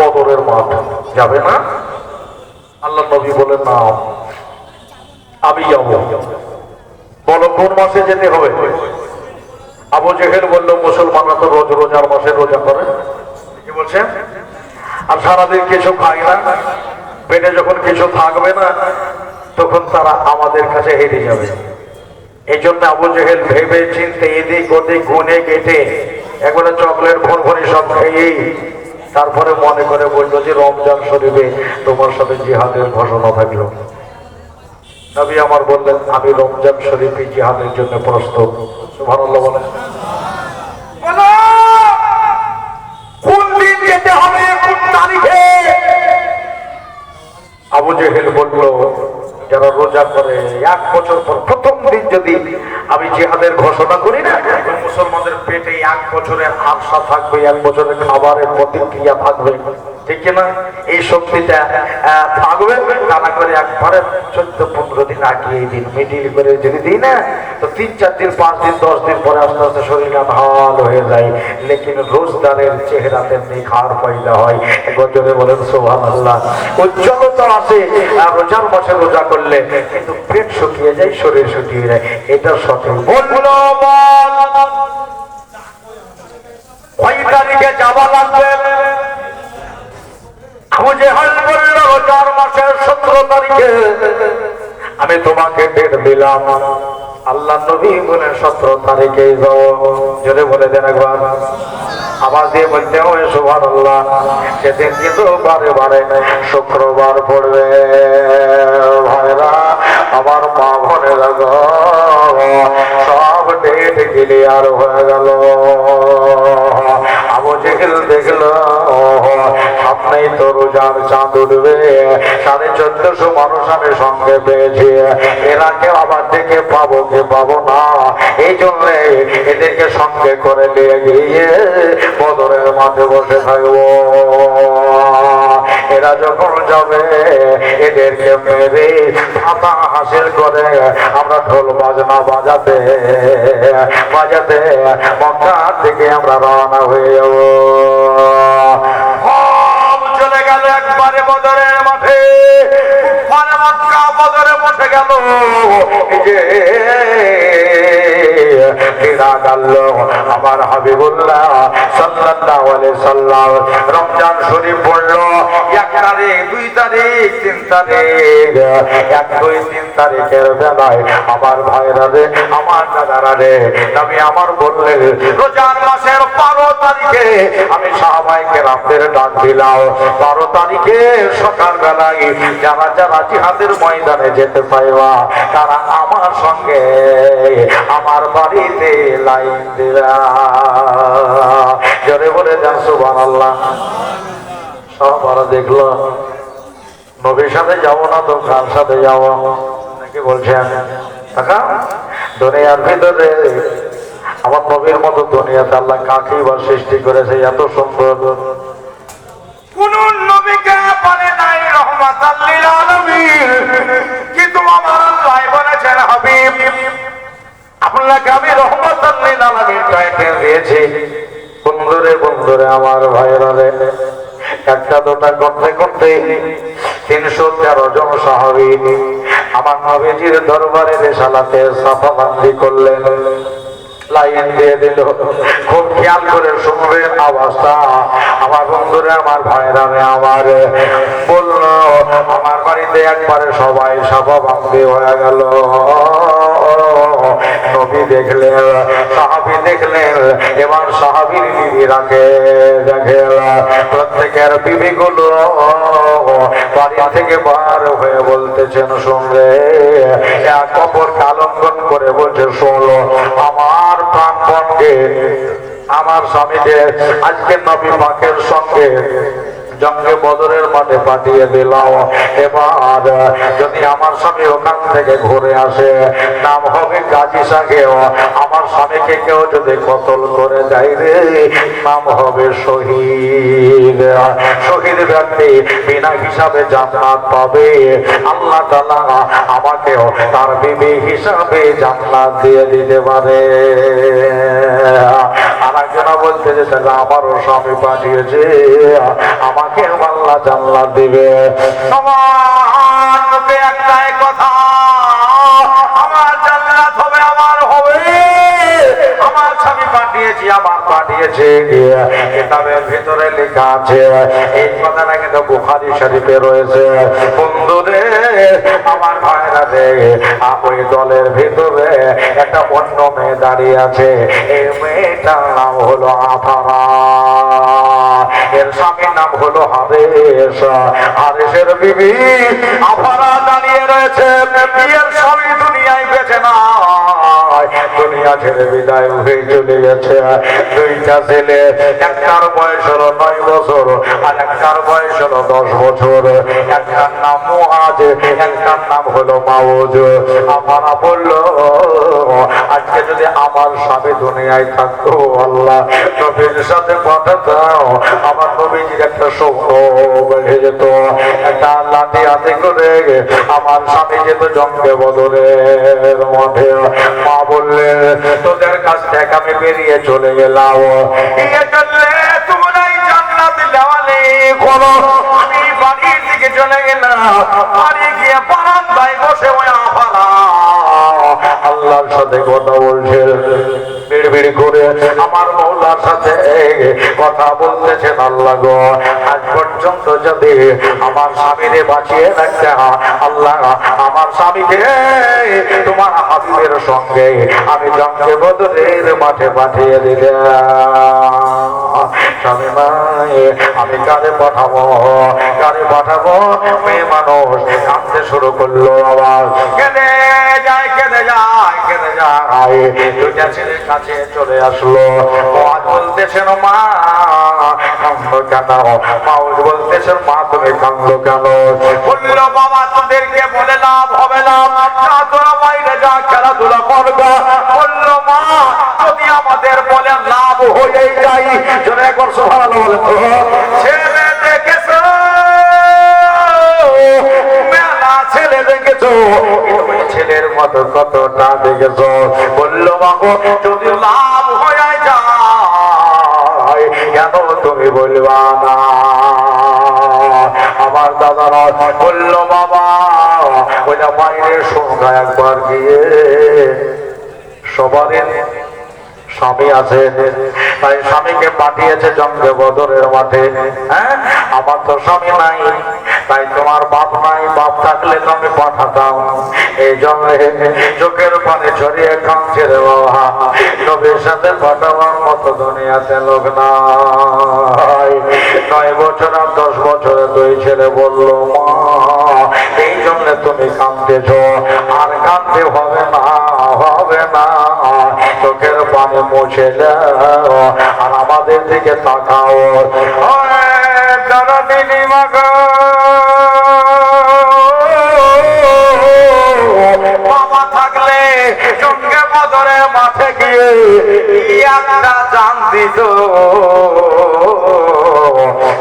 বদরের মাঠ, যাবে না? আল্লাহ নবী বলেন না আমি যাবো। বলো কোন মাসে যেতে হবে? আবু জেহেল বলল মুসলমানরা তো রোজার মাসে রোজা করে, কি বলছেন? আর সারাদিন কিছু খায় না, পেটে যখন কিছু থাকবে না তখন তারা আমাদের কাছে হেরে যাবে। এই জন্য আবু জেহেল ভেবে চিনতে এদিক ওদিক গুনে কেটে একবারে চকলেট ভনভনি সব খেয়েই তারপরে মনে করে বললো যে রমজান শরীফে তোমার সাথে জিহাদের ঘোষণা থাকলো। নবী আমার বললেন আমি রমজান শরীফে জিহাদের জন্য প্রস্তুত। সুবহানাল্লাহ বলেন। কোন দিন যেতে হবে, কোন তারিখে? আবু জেহেল বলল যারা রোজা করে 1 বছর পর প্রথম দিন যদি আমি জিহাদের ঘোষণা করি না, মুসলমানদের পেটে 1 বছরের আশা থাকবে, 1 বছরের খাবারের প্রতিক্রিয়া থাকবে, ঠিক না? এই শক্তিটা থাকবে। তা না করে একবারে 14-15 দিন আগে এই দিন মিডিল করে যদি দিই না, তো 3-4 দিন 5 দিন 10 দিন পরে আস্তে আস্তে শরীর ঢাল হয়ে যায়। লেকিন রোজদারের চেহারাতে নিখার পয়দা হয়। একবার জোরে বলেন সুবহানাল্লাহ। উজ্জ্বলতা আছে রোজার মাসে রোজা করলে, কিন্তু পেট শুকিয়ে যায়, শরীর শুকিয়ে যায়। এটা সঠিক বললো। কয় তারিখে যাওয়া লাগবে? আবু জেহেল বলল রোজার মাসের 17 তারিখে আমি তোমাকে ডেট দিলাম। আল্লাহ নবী বলে 17 তারিখে যাও। যদি বলে দেন একবার আবার দিয়ে বলতে হবে সুবহানাল্লাহ। সেদিন কিন্তু বারে বারে শুক্রবার পড়বে। ভাইরা আমার মা বোনেরা গো, সব ডেট ক্লিয়ার হয়ে গেল। আবু জেহেল দেখলো সামনেই তো রোজা এবার চাঁদ উঠবে, 1450 মানুষ আমি সঙ্গে পেয়েছি, এরা কেউ আবার দেখে পাবো কি পাবো না, এই জন্য এদেরকে সঙ্গে করে নিয়ে গিয়ে বদরের মাঠে বসে থাকবো। এরা যখন যাবে এদেরকে মেরে ফাতা হাসিল করে আমরা ঢোল বাজনা বাজাতে বাজাতে মক্কা থেকে আমরা রওনা হয়ে যাব। চলে গেল একবারে বদরের মাঠে, মানে মক্কা বদরে বসে গেল। এই যে আমার হাবিবুল্লাহ সাল্লাল্লাহু আলাইহি সাল্লাম রমজান শরীফ পড়লো 1 তারিখ 2 তারিখ 3 তারিখ, 1 2 3 তারিখের বেলায় আমার ভাইরা রে, আমার দাদারা রে, নবী আমার বললেন রোজার মাসের 12 তারিখে আমি সাহাবায়ে কেরামদের ডাক দিলাম, 12 তারিখে সকাল বেলায় যারা যারা জিহাদের ময়দানে যেতে পাইবা তারা আমার সঙ্গে আমার বাড়িতে লাইন দিবা। জোরে বলে যান সুবহানাল্লাহ। সবারা দেখলো নবীর সাথে যাবো না তো কার সাথে যাবো নাকি বলছেন? টাকা দুনিয়ার ভিতরে আমার নবীর মতো দুনিয়াতে আল্লাহ কাকে বা সৃষ্টি করেছে এত সুন্দর? কোন নবীকে বলে নাই রহমাতাল লিল আলামিন, কিন্তু আমার আল্লাহ বলেছেন হাবিব আপনাকে আমি রহমাতাল লিল আলামিন টাইটেল দিয়েছি। বন্ধুরে বন্ধুরে আমার ভাইরা রে, একটা দুটা করতে করতে 313 জন সাহাবী আমার নবীজির দরবারে রেসালাতে সাফাবন্দি করলেন, লাইন দিয়ে দিল। খুব খেয়াল করে শুনবেন আওয়াজটা আমার বন্ধুরা আমার ভাইরা আমার বলল, আমার বাড়িতে একবারে সবাই সাফাবন্দি হয়ে গেল। নবী দেখলেন, সাহাবী দেখলেন, এবার সাহাবীর বিবিরাকে দেখেন, প্রত্যেকের বিবিগুলো বাড়ি থেকে বার হয়ে বলতেছেন শুনলে, এক অপরকে আলিঙ্গন করে বলছে শোনো আমার প্রাণপণকে আমার স্বামীকে আজকে নবী পাকের সঙ্গে জঙ্গে বদরের মাঠে পাঠিয়ে দিলাম। এবার যদি আমার স্বামী ওখান থেকে ঘুরে আসে নাম হবে গাজী সাহেব, আমার স্বামীকে কেউ যদি কতল করে যায় রে নাম হবে শহীদ। শহীদ ব্যক্তি বিনা হিসাবে জান্নাত পাবে, আল্লাহ তাআলা আমাকেও তার বিবি হিসাবে জান্নাত দিয়ে দিতে পারে। আর একজনা বলছে যে আমারও স্বামী পাঠিয়েছে আমাকে আল্লাহ জান্নাত দিবে। সবার মুখে একটাই কথা, আমার জান্নাত হবে, আমার হবে, আমার স্বামী পাঠিয়েছি, আমার পাঠিয়েছে। কিতাবের ভিতরে লেখা আছে, এই কথাটা কিন্তু বুখারী শরীফে রয়েছে। বন্ধুরে আমার ভাইরা রে, ওই দলের ভিতরে একটা অন্য মেয়ে দাঁড়িয়ে আছে, এই মেয়েটার নাম হলো আফারা, এর স্বামীর নাম হলো হারেস। হারেসের বিবি আফারা দাঁড়িয়ে রয়েছে, বিয়ের স্বামী দুনিয়ায় বেঁচে না, দুনিয়া ছেড়ে বিদায় হয়ে চলে গেছে। দুইটা ছেলে, একটার বয়স হলো 9 বছর আর একটার বয়স হলো 10 বছর। একটার নাম মুআজ, একটার নাম হলো মাউজ। আফারা বলল আজকে যদি আমার স্বামী দুনিয়ায় থাকতো আল্লাহ নবীর সাথে কথা দাও, আমার নবীজির একটা স্বপ্ন বেড়ে যেত, একটা লাঠি হাতে করে আমার স্বামী যেত জঙ্গে বদরের মাঠে। মা বললেন তোদের কাছ থেকে আমি বেরিয়ে চলে গেলাম, তোমরাই জান্নাত দেওয়ালে করো। আমি বাড়ির দিকে চলে গেলাম, বাড়ি গিয়ে বারান্দায় বসে ওই আফারা আল্লাহর সাথে কথা বলছে, বিড়বিড় করে আমার মওলার সাথে কথা বলতেছেন। আল্লাহ গো আজ পর্যন্ত যদি আমার স্বামীরে বাঁচিয়ে রাখতে আল্লাহ আমার স্বামীকে তোমার হাবিবের সঙ্গে আমি জঙ্গে বদরের মাঠে পাঠিয়ে দিলে স্বামী নাই, আমি কারে পাঠাবো, কারে পাঠাবো? মেয়ে মানুষ কাঁদতে শুরু করলো, আবার কেঁদে যায় কেঁদে যায় কেঁদে যায়। দুইটা ছেলের কাছে চলে আসলো, আজ বলতেছেন মা কেন? মাউজ বলতেছে বলতেছেন মা তুমি কাঁদলো কেন? বলল বাবা তোদেরকে বলে লাভ হবে না, যা তোরা বাইরে যা খেলাধুলা করবে। বলল মা যদি আমাদের বলে লাভ হয়ে যায়, জোরে একবার সুবহানাল্লাহ বলে তো। ছেলে দেখেছো মেলা ছেলে দেখেছো, ওই ছেলের মতো কতটা দেখেছো। বলল বাবা যদি লাভ হয়ে যায় কেন তুমি বলবা না? আমার দাদারা বলল বাবা ওইটা বাইরের সংখ্যা একবার গিয়ে সবারই স্বামী আছে, তাই স্বামীকে পাঠিয়েছে জঙ্গে বদরের মাঠে। হ্যাঁ আমার তো স্বামী নাই, তাই তোমার বাপ নাই, বাপ থাকলে তো আমি পাঠাতাম। এই জন্য চোখের পানি ছড়িয়ে কাঁদছে রে বাবা, নবীর সাথে পাঠাবার মতো দুনিয়াতে লোক নাই। 9 বছর আর 10 বছরে 2 ছেলে বলল মা এই জন্য তুমি কাঁদতেছ, আর কাঁদতে হবে না, হবে না, চোখের পানি মুছে দাও আর আমাদের দিকে তাকাও। দিদি মাগো বাবা থাকলে জঙ্গে বদরে মাঠে গিয়ে একটা জান দিত,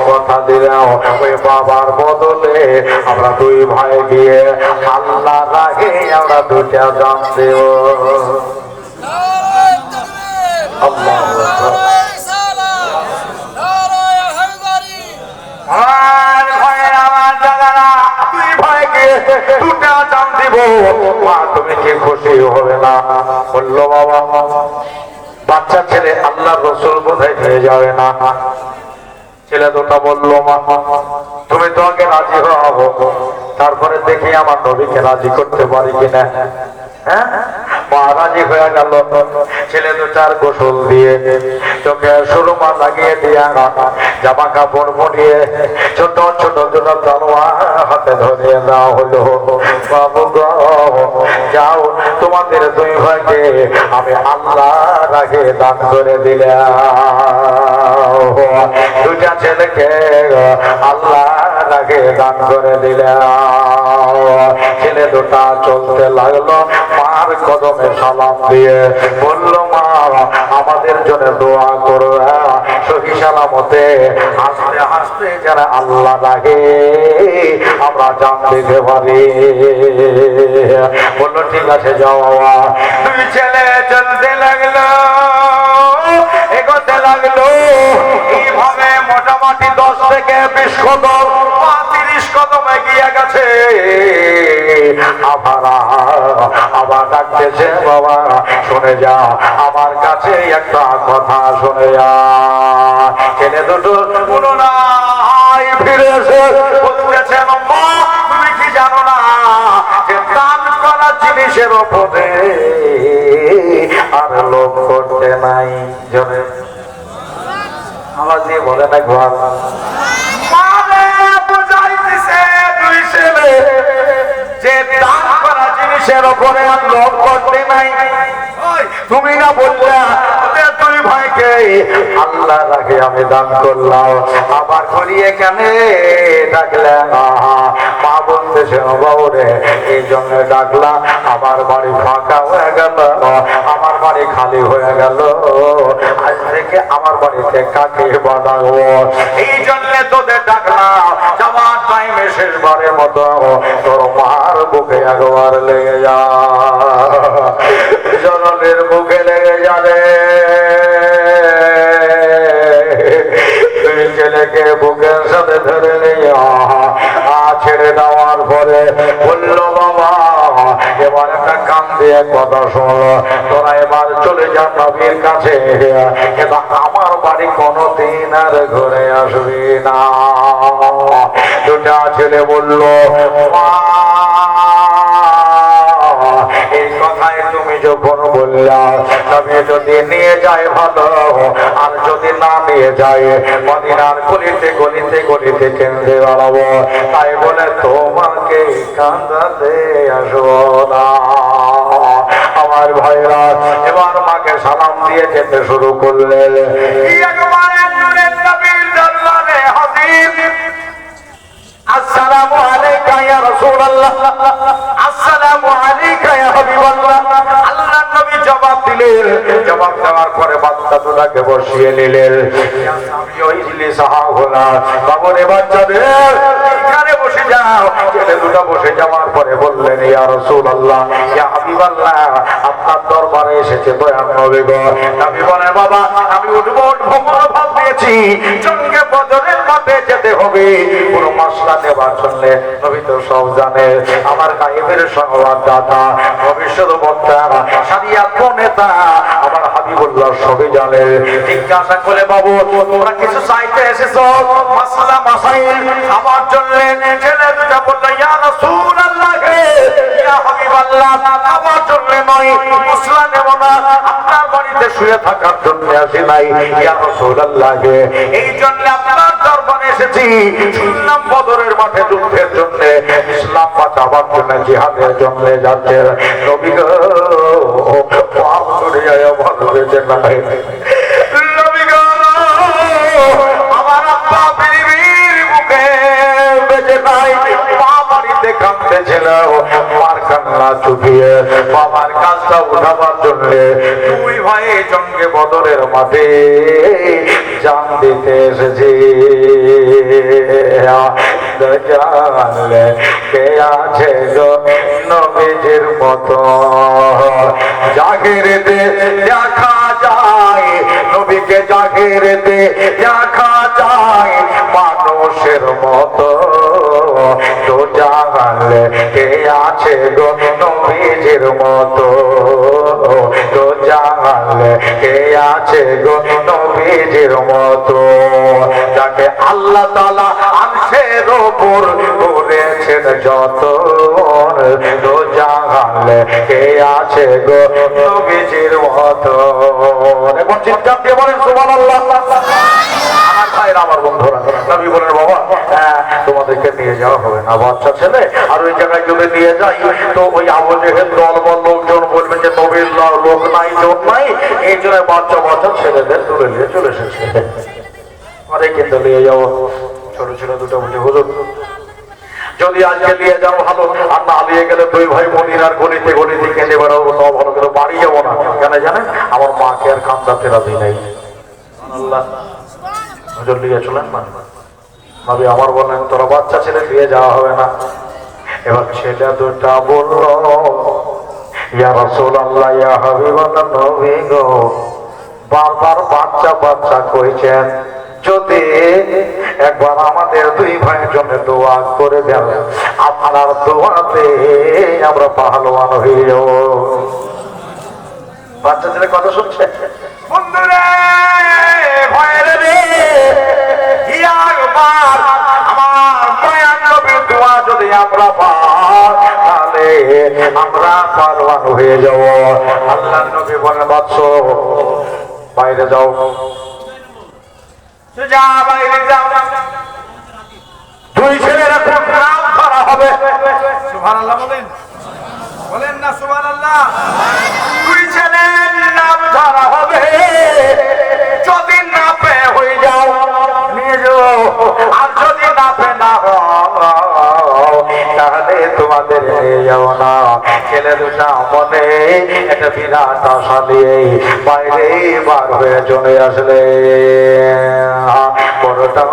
কথা দিলাম ওই বাবার বদলে আমরা 2 ভাই গিয়ে আল্লাহ রাগে আমরা 2টা জান দেব। তুমি কি খুশি হবে না? বললো বাবা বাচ্চা ছেলে আল্লাহ রসুল বোধহয় নিয়ে যাবে না। ছেলে দুটা বললো মা তুমি তো আগে রাজি হও, তারপরে দেখি আমার নবীকে রাজি করতে পারি কিনা। হ্যাঁ মা রাজি হয়ে গেল। ছেলে দুটার গোসল দিয়ে চোখে সুরমা লাগিয়ে দিয়া জামা কাপড় পরিয়ে ছোট ছোট দুটো তলোয়ার হাতে ধরিয়ে দেওয়া হলো। বাবু গো যাও তোমাদের 2 ভাইকে আমি আল্লাহ রাগে দান করে দিলাম। 2টা ছেলেকে আল্লাহ রাগে দান করে দিলাম। ছেলে দুটা চলতে লাগলো, মার কদমে সালাম দিয়ে বলল মা আমাদের জন্য দোয়া করো, সহি সালামতে হাসতে হাসতে যারা আল্লাহ রাগে আমরা জান দিতে পারি। বললো ঠিক আছে যাও বাবা। 2 ছেলে চলতে লাগলো, এগোতে লাগলো, এইভাবে মোটামুটি 10 থেকে 20 কদম 30 কদমে গিয়ে গেছে। আবার ডাকতেছে বাবা শুনে যা আমার কাছে একটা কথা শুনে যা। ছেলে দুটো পুনরায় ফিরে এসে বলতেছে মা তুমি কি জানো না যে দান করা জিনিসের ওপরে আর লোভ করতে নাই। জনে আবার দিয়ে বলে না ঘর বুঝাইতেছে 2 ছেলে যে দান করা জিনিসের ওপরে আর লোভ করতে নাই। তুমি না বললে 2 ভাইকে আল্লাহ রাগে আমি দান করলাম, আবার করিয়ে কেন ডাকলেন? মা বলতেছে বাবুরে এই জন্য ডাকলাম আমার বাড়ি ফাঁকা হয়ে গেল, আমার বাড়ি খালি হয়ে গেল, আজ থেকে আমার বাড়িতে কাকে বাঁধাবো, এই জন্য তোদের ডাকলাম। যাওয়ার টাইমে শেষবারের মতো তোর মার বুকে একবার লেগে যা, জননীর বুকে লেগে যাবে। 2 ছেলেকে বুকের সাথে ধরে নিয়ে ছেড়ে দেওয়ার পরে বলল বাবা এবার একটা কান দিয়ে কথা শোনো, তোরা এবার চলে যা নবীর কাছে, কিন্তু আমার বাড়ি কোনোদিন আর ঘুরে আসবি না। 2টা ছেলে বলল মা এই কথায় তুমি যখন বললা তবে যদি নিয়ে যায় ভালো, আর যদি না নিয়ে যায় মদিনার গলিতে গলিতে গলিতে কেন্দ্রে বাড়াবো, তাই বলে তোমাকে কাঁদাতে আসবো না। আমার ভাইরা এবার মাকে সালাম দিয়ে যেতে শুরু করলেন। রাসূলুল্লাহ, আসসালামু আলাইকা ইয়া হাবিবাল্লাহ। আল্লাহর নবী জবাব দিলেন। জবাব দেওয়ার পরে বাচ্চা দুটাকে বসিয়ে নিলেন। ইয়া সামি ওই ইজলিস হাওলা, বাবরে বাচ্চাদের এখানে বসে যাও। ছেলে দুটো বসে যাওয়ার পরে বললেন, ইয়া রাসূলুল্লাহ, ইয়া হাবিবাল্লাহ, আপনার দরবারে এসেছে দয়ার নবী গো। নবী বলেন, বাবা আমি উদ্ভট ভ্রমণ ভাব দিয়েছি, জঙ্গে বদরের মাঠে যেতে হবে কোন মশলা নেবার জন্য। নবী তো সব জানে, আমার গায়েবের সংবাদদাতা, ভবিষ্যৎ বক্তা, শরিয়াত নেতা আমার হাবিবুল্লাহ সবই জানে। জিজ্ঞাসা করে, বাবু তোমরা কিছু চাইতে এসেছো মশলা মাসাইল আমার জন্য? ছেলে দুটা বলল, ইয়া রাসূলুল্লাহ, ইয়া হাবিবাল্লাহ, আমার জন্য নয়, মশলা নেব না, আপনার বাড়িতে শুয়ে থাকার জন্য আসি নাই। ইয়া রাসূলুল্লাহ, এই জন্য আপনার দরবারে এসেছি। শুনলাম বদরের মাঠে যুদ্ধের জন্য, ইসলাম বাঁচাবার জন্য, জিহাদের জন্য যাচ্ছেন। নবী গো পাপ করিয়া ভালো বেঁচে নাই। নবী গো আমার আব্বা পৃথিবীর বুকে বেঁচে নাই। মা বাড়িতে কাঁদতেছিল, মার কান্না চুপিয়ে বাবার কাজটা উঠাবার জন্য দুই ভাই জঙ্গে বদরের মাঠে জান দিতে এসেছি। জানলে কে আছে গো নবীজির মতো, জাগিরেতে দেখা যায় নবীকে, জাগিরেতে দেখা যায় মানুষের মতো। তো জানলে কে আছে গো নবীজির মতো, তো জানলে কে আছে গো নবীজির মতো। যাকে আল্লাহ তাআলা আরশের উপর করেছেন যত, তো জানলে কে আছে গো নবীজির মতো। এখন চিৎকার দিয়ে বলেন সুবহানাল্লাহ। আমার ভাইরা, আমার বন্ধুরা, নবী বলেন, বাবা তোমাদেরকে নিয়ে যাওয়া হবে না, বাচ্চা ছেলে, আর ওই জায়গায় যদি নিয়ে যাই তো ওই আবু জেহেল দলবল লোকজন বলবেন যে নবীর লোক নাই, লোক নাই, এই জন্য বাচ্চা বাচ্চা ছেলেদের তুলে নিয়ে চলে এসেছে। আরে কিন্তু নিয়ে যাবো। ছোট ছোট দুটো বলছে, হুজুর যদি আজকে নিয়ে যাও ভালো, আর না নিয়ে গেলে দুই ভাই মনির আর গলিতে গলিতে কেঁদে বেড়াবো, তাও ভালো, করে বাড়ি যাবো না। কেন জানেন? আমার মাকে আর কান্দাতে রাজি নাই। আল্লাহ হুজুর নিয়ে চলেন না। নবী আমার বলেন, তোরা বাচ্চা ছেলে নিয়ে যাওয়া হবে না। এবার ছেলে দুটা বলল, ইয়া রাসূলুল্লাহ, ইয়া হাবিবাল্লাহ, নবী গো বারবার বাচ্চা বাচ্চা কইছেন, যদি একবার আমাদের দুই ভাইয়ের জন্য দোয়া করে দেন, আপনার দোয়াতে আমরা পাহলোয়ান হয়ে যাব। বাচ্চা ছেলে কথা শুনছে? বন্ধুরে ভয়ের রে, আমার মায়ার নবীর দোয়া যদি আমরা পাই তাহলে আমরা পাহলোয়ান হয়ে যাব। আল্লাহর নবী বলেন, বাচ্চ বাইরে যাও, যা বাইরে যাও। দুই ছেলের এখন নাম ধরা হবে। সুবহানাল্লাহ বলেন, বলেন না সুবহানাল্লাহ। দুই ছেলের নাম ধরা হবে। যদি না পে হয়ে যাও নিয়ে যাও, আর যদি না পে না তাহলে তোমাদের নিয়ে যাও না। ছেলে দুটা মনে একটা বিরাট আশা নিয়ে বাইরে বার হয়ে চলে আসলে। বড়টার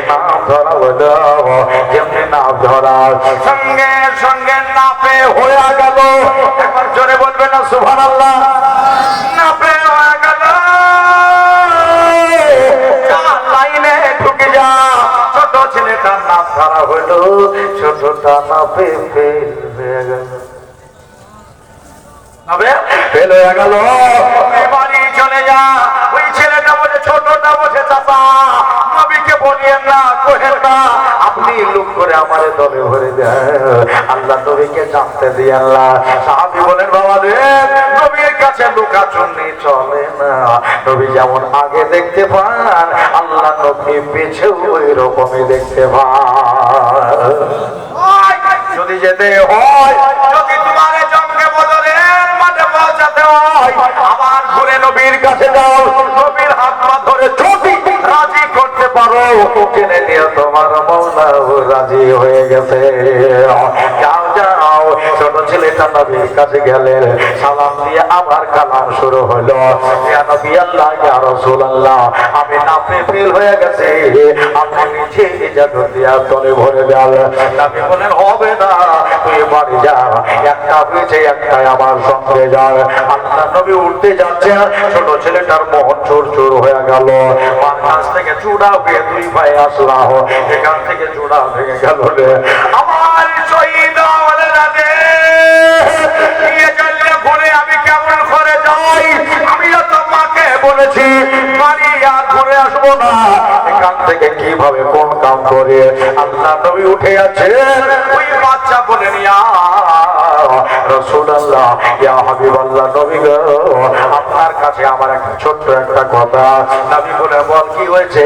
নাম ধরা হলো, যেমনি নাম ধরার সঙ্গে সঙ্গে নাপে হয়ে গেল। একবার জোরে বলবে না সুবহানাল্লাহ। নাপে হয়ে গেল, লাইনে ঢুকে যা। ছোট ছেলেটার নাম ধরা হলো, ছোটটা নাপে ফেল হয়ে গেল। ফেল হয়ে গেল, বাড়ি চলে যা। ওই ছেলেটা বলে, ছোটটা বসে, চাচা নবীকে বলিয়েন না, কহেন না, আপনি লুক করে আমার দলে ভরে দেন, আল্লাহ নবীকে জানতে দিয়ে। আল্লাহ সাহাবী বলেন, বাবা রে, নবীর কাছে লুকাচুরি চলে না। নবী যেমন আগে দেখতে পান, আল্লাহ নবী পিছেও ওই রকমই দেখতে পান। যদি যেতে হয়, যদি তোমার জঙ্গে বদলের মাঠে পৌঁছাতে হয়, আবার ঘুরে নবীর কাছে যাও। নবীর হাত পা ধরে যদি রাজি করতে পারো, জেনে নিয়ে তোমার মাওলাও রাজি হয়ে গেছে। যাও যাও, ছোট ছেলেটা নবীর কাছে গেলেন, সালাম দিয়ে আবার কালাম শুরু হলো। ইয়া নবী আল্লাহ, ইয়া রাসূলুল্লাহ, আমি নাপে ফেল হয়ে গেছে, আপনি নিচে ইজাজত দিয়া তলে ভরে দেন। নবী বলেন হবে না, তুই বাড়ি যা, একটা হয়েছে একটাই আমার সঙ্গে যা। আল্লাহ নবী উঠতে যাচ্ছে, ছোট ছেলেটার মন চোর চোর হয়ে গেল। মার কাছ থেকে চূড়া হয়ে দুই ভাই আসলাম, এখান থেকে চূড়া ভেঙে গেল রে আমার শহীদ রাজে। ঘুরে আমি কেমন করে যাই, আমিও তো মাকে বলেছি বাড়ি আর ঘুরে আসবো না, এখান থেকে কিভাবে কোন কাম করে। আল্লাহ নবী উঠে আছে, ওই বাচ্চা বলে নিয়া রাসূলুল্লাহ, ইয়া হাবিবাল্লাহ, নবী গো, আপনার কাছে আমার একটা ছোট্ট একটা কথা। নবী বলে বল কি হয়েছে?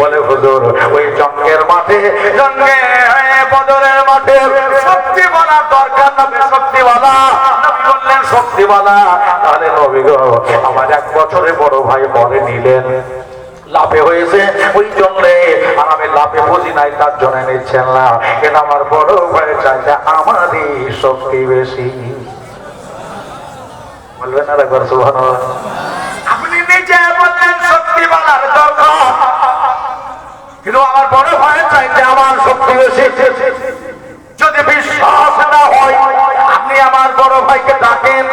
বলে হুজুর, ওই জঙ্গের মাঠে, জঙ্গে বদরের মাঠে শক্তি বলার দরকার, নবী শক্তি বলা। নবী বললেন শক্তি বলা, তাহলে নবী গো, আমার 1 বছরের বড় ভাই মরে নিলেন, লাভে হয়েছে ওই জন্যে, আর আমি লাভে বুঝি নাই তার জন্য নিচ্ছেন না, কিন্তু আমার বড় ভাই চাইছে আমারই শক্তি বেশি। বলবেন আর একবার সুবহানাল্লাহ। আপনি নিজে বললেন শক্তি বলার দরকার, কিন্তু আমার বড় ভাই চাইছে আমার শক্তি বেশি। যদি বিশ্বাস না হয়, আপনি আমার বড় ভাইকে ডাকেন,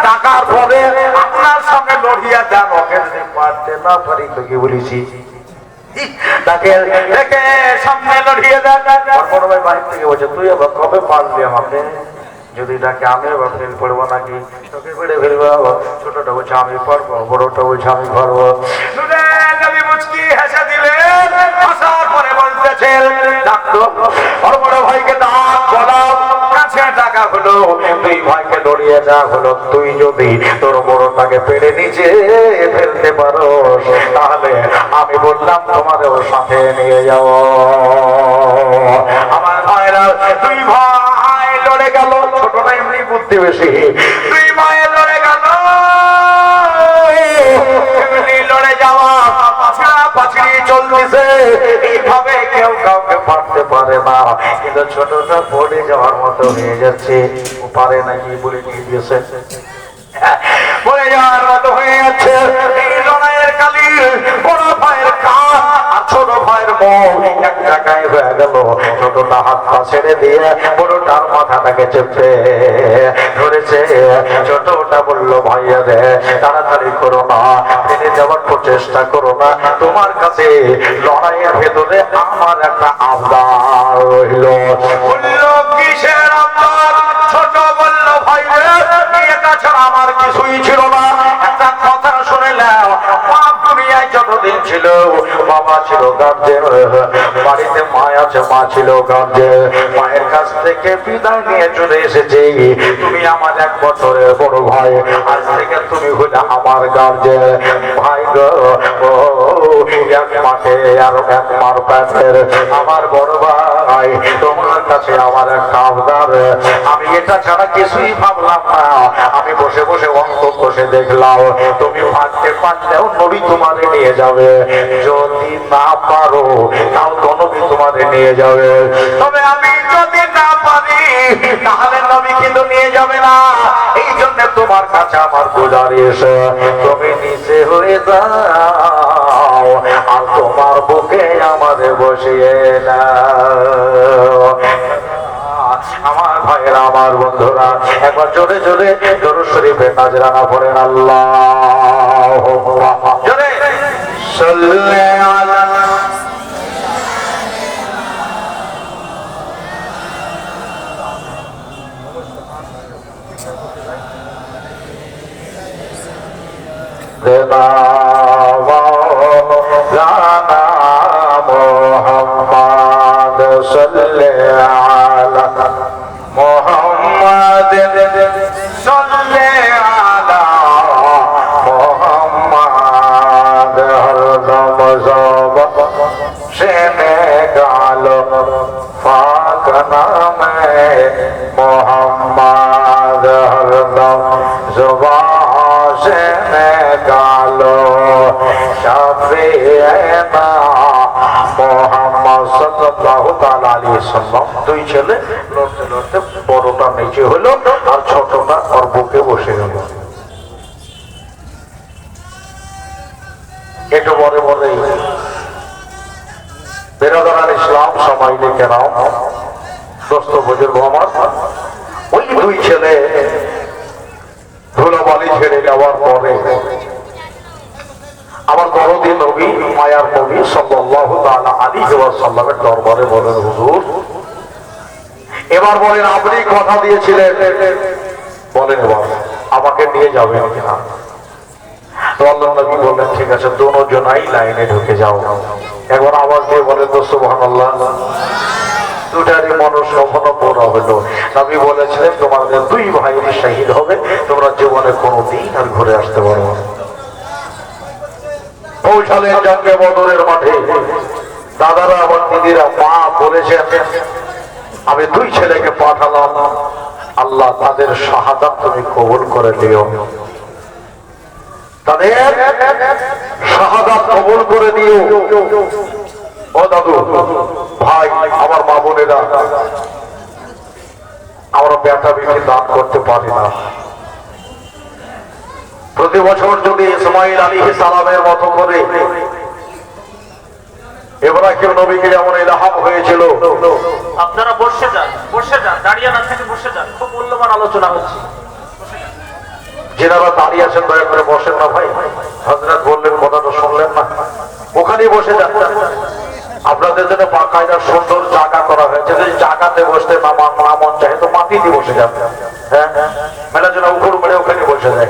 ডাকার পরে আপনার সঙ্গে লড়িয়া যান, ওকে যদি পারতে না পারি তো কি বলেছি, তাকে দেখে সামনে লড়িয়ে দেন। বড় ভাই বাড়ি থেকে বলছে, তুই আবার কবে পারলি আমাকে? যদি ডাকে আমি আবার ফেল পড়বো নাকি, তোকে পেড়ে ফেলবো। ছোটটা বলছে আমি পারবো, বড়টা বলছে আমি পারবো। নবী মুচকি হেসে দিলেন, হাসার পরে বলতেছেন, ডাকতো বড় ভাইকে ডাক, বলাও কাছে ডাকা হলো, দুই ভাইকে দড়িয়ে দেওয়া হলো। তুই যদি তোর বড়টাকে পেড়ে নিচে ফেলতে পারো, তাহলে আমি বললাম তোমাদের সাথে নিয়ে যাও। আমার ভাইরা, দুই ভাই লড়ে গেল, ছোটটা এমনি বুদ্ধি বেশি, দুই ভাই লড়ে গেল, এমনি লড়ে যাওয়া পাছড়ি চলতেছে, এইভাবে কেউ কাউকে পারতে পারে না, কিন্তু ছোটটা পড়ে যাওয়ার মতো হয়ে যাচ্ছে, ও পারে নাকি বলে নিয়ে দিয়েছে, পড়ে যাওয়ার মতো হয়ে যাচ্ছে। এই লড়াইয়ের কালি বড় ভাইয়ের কান আর ছোট ভাইয়ের মন এক জায়গায় হয়ে গেল। ছোটটা হাত পা ছেড়ে দিয়ে বড়টার মাথাটাকে চেপে ধরেছে। ছোটটা বলল, ভাইয়া রে, তাড়াতাড়ি করো না, ফেলে যাওয়ার প্রচেষ্টা করো না, তোমার কাছে লড়াইয়ের ভেতরে আমার একটা আবদার রইল। বলল, কিসের আবদার? ছোট বলল, ভাই রে, এটা ছাড়া আমার কিছুই ছিল না, একটা কথা শুনে নাও। দুনিয়ায় যতদিন ছিল, বাবা ছিল গার্জেন, বাড়িতে মা আছে, মা ছিল গার্জেন, মায়ের কাছ থেকে বিদায় নিয়ে চলে এসেছি। তুমি আমার 1 বছরের বড় ভাই, আজ থেকে তুমি হলে আমার গার্জেন। ভাই গো, এক মাঠে আর এক মার প্যাটের আমার বড় ভাই, তোমার কাছে আমার একটা আবদার। আমি এটা ছাড়া কিছুই ভাবলাম না, আমি বসে বসে অঙ্ক বসে দেখলাম, তুমি ভাবতে পারলেও নবী তোমারে নিয়ে যাবে, যদি না পারো তাও তো নবী তোমারে নিয়ে যাবে। তবে আমি যদি না পারি, তাহলে নবী কিন্তু নিয়ে যাবে না। এই জন্য তোমার কাছে আমার গুজারিশ, তুমি নিচে হয়ে যাও আর তোমার বুকে আমাদের বসিয়ে নাও। আমার ভাইয়েরা, আমার বন্ধুরা, একবার জোরে জোরে দরুদ শরীফের নাজরানা পড়েন, আল্লাহুম্মা জোরে সাল্লি আলা মাওলানা মুহাম্মদ সাল্লি আলা মুহাম্মদ সাল্লি আলা মুহাম্মদ হরদম সব সেনে গালো পাক নামে মুহাম্মদ হরদম জবা সেনে গালো শাফিনা মুহাম্মদ সাল্লাল্লাহু তাআলা আলাইহি সাল্লাম দুই ছেলে লড়তে লড়তে বড়টা নিচে হলো আর ছোটটা ওর বুকে বসে গেল। একটু বড় বড় বেরাদার ইসলাম সবাই লিখে নাও দোস্ত বুজুর্গ আমার, ওই দুই ছেলে ধুলাবালি ছেড়ে যাওয়ার পরে আমার দরদি নবী মায়ার নবী সাল্লাল্লাহু তাআলা আলাইহি ওয়াসাল্লামের দরবারে বলেন, হুজুর এবার বলেন আপনি কথা দিয়েছিলেন, বলেন এবার আমাকে নিয়ে যাবেন কিনা? তো আল্লাহ নবী বললেন ঠিক আছে, দুজনাই লাইনে ঢুকে যাও। একবার আওয়াজ দিয়ে বলেন তো সুবহানাল্লাহ। দুটারই মানুষ কখনো পুরো হলো। নবী বলেছিলেন তোমাদের দুই ভাইয়ের শহীদ হবে, তোমরা জীবনে কোনোদিন আর ঘুরে আসতে পারবে না। পৌঁছালেন জঙ্গে বদরের মাঠে। দাদারা এবং দিদিরা মা বলেছেন আমি দুই ছেলেকে পাঠালাম, আল্লাহ তাদের শাহাদাত তুমি কবুল করে দিও, তাদের শাহাদাত কবুল করে দিও। ও দাদু ভাই আমার মা বোনেরা, আমরা বেটা বেশি দান করতে পারি না। প্রতি বছর যদি ইসমাইল আলাইহিস সালামের মতো করে ইব্রাহিম নবীকে যেমন ইলহাম হয়েছিল, আপনারা বসে যান, বসে যান, দাঁড়িয়ে না থেকে বসে যান, খুব মূল্যবান আলোচনা হচ্ছে। যেনারা দাঁড়িয়ে আছেন দয়া করে বসেন না ভাই। হযরত বললেন কথাটা শুনলেন না, ওখানেই বসে যান। আপনাদের জন্য বাকায়দা সুন্দর জায়গা করা হয়েছে, যদি জায়গাতে বসতে না মন চাহে তো মাটিতে বসে যান। হ্যাঁ মেলা জন্য উপর মেরে ওখানে বসে যায়,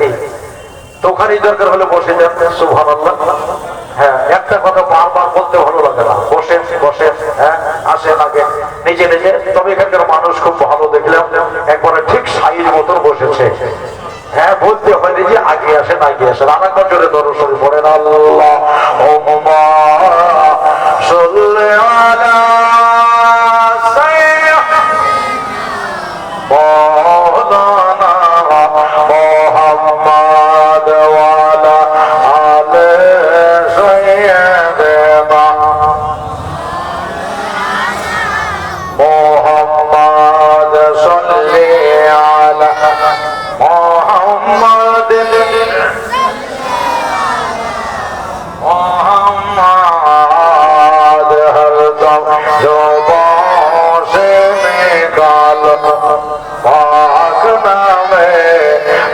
তো ওখানেই দরকার হলে বসে যান। সুবহানাল্লাহ। হ্যাঁ একটা কথা বারবার বলতে ভালো লাগে না, বসেন বসেন, হ্যাঁ আসেন আগে নিজে নিজে। তবে এখানকার মানুষ খুব ভালো দেখলাম, একবারে ঠিক সাইজ মতন বসেছে। হ্যাঁ বলতে হয়নি যে আগে আসেন আগে আসেন। আর একবার জোরে দরুদ শরীফ পড়েন, আল্লাহুম্মা সাল্লি আলা সাইয়্যিদিনা মাওলানা মুহাম্মদ ওয়া আলা আলি সাইয়্যিদিনা মুহাম্মদ সাল্লি আলা মোহাম্মদ মোহাম্মদ হরদম জবান সে নিকালো পাক নামে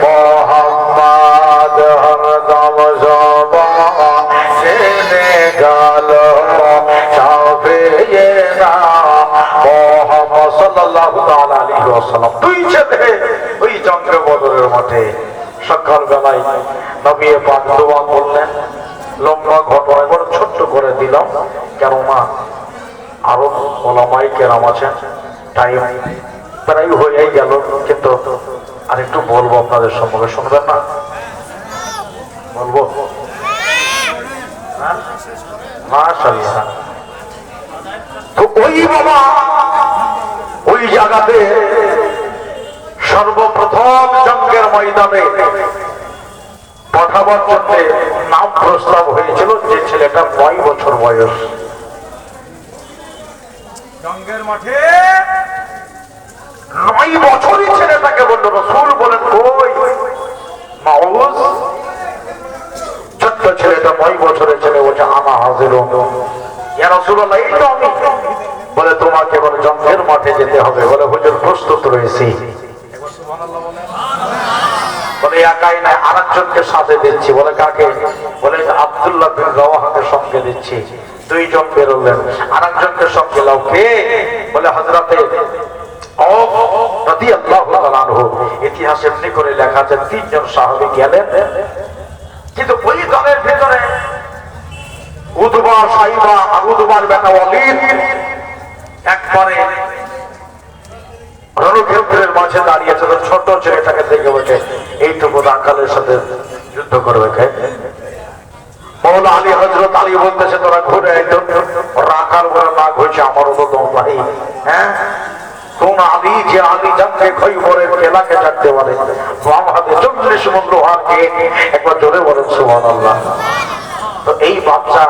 মোহাম্মদ হরদম জবান সে নিকালো শাফিয়েনা মোহাম্মদ সাল্লাল্লাহু তাআলা আলাইহি ওয়াসাল্লাম। দুই ছেলে ওই জঙ্গে বদরের মাঠে সকাল বেলায় নবী পাক দোয়া করলেন। লম্বা ঘটনা একবার ছোট্ট করে দিলাম, কেননা আরো ওলামায়ে কেরাম আছেন, টাইম প্রায় হয়েই গেল, কিন্তু আর একটু বলবো আপনাদের সম্পর্কে, শুনবেন না? বলবো মাশাআল্লাহ। তো ওই বাবা ওই জায়গাতে সর্বপ্রথম জঙ্গের ময়দানে পাঠাবার জন্য নাম প্রস্তাব হয়েছিল যে ছেলেটা 9 বছর বয়স। জঙ্গের মাঠে 9 বছরই ছেলেটাকে বলল। রাসূল বলেন কই মাউজ, ছোট্ট ছেলেটা 9 বছরের ছেলে বলছে আনা হাজির, ইয়া রাসূলুল্লাহ এই তো আমি। বলে তোমাকে বলে জঙ্গের মাঠে যেতে হবে। বলে হুজুর প্রস্তুত রয়েছি। বলে একাই নাই, আরেকজনকে সাথে দিচ্ছি। বলে কাকে? বলে আব্দুল্লাহ বিন রাওয়াহাকে সঙ্গে দিচ্ছি। দুইজন বেরোলেন, আরেকজনকে সঙ্গে লাও। কে? বলে হযরতে ওমর রাদিয়াল্লাহু তাআলা আনহু। ইতিহাসে এমনি করে লেখা আছে 3 জন সাহাবী গেলেন, কিন্তু ওই দলের ভিতরে উতবা সাইবা উতবার বেটা ওয়ালিদ একবারে রণক্ষেত্রের মাঝে দাঁড়িয়েছে। তো ছোট ছেলেটাকে দেখে বলছে এইটুকু রাখালের সাথে যুদ্ধ করবে কে? মওলা আলী হযরত আলী বলতেছে তোরা ঘুরে আইতো, রাখাল বলে না হয়েছে আমারও তো দম ভাই। হ্যাঁ কোন আলী যে আলী জানতে খৈবরের কেলাকে জানতে পারে, বাম হাতে 40 মন লোহার গেট। একবার জোরে বলেন সুবহানাল্লাহ। তো এই বাচ্চা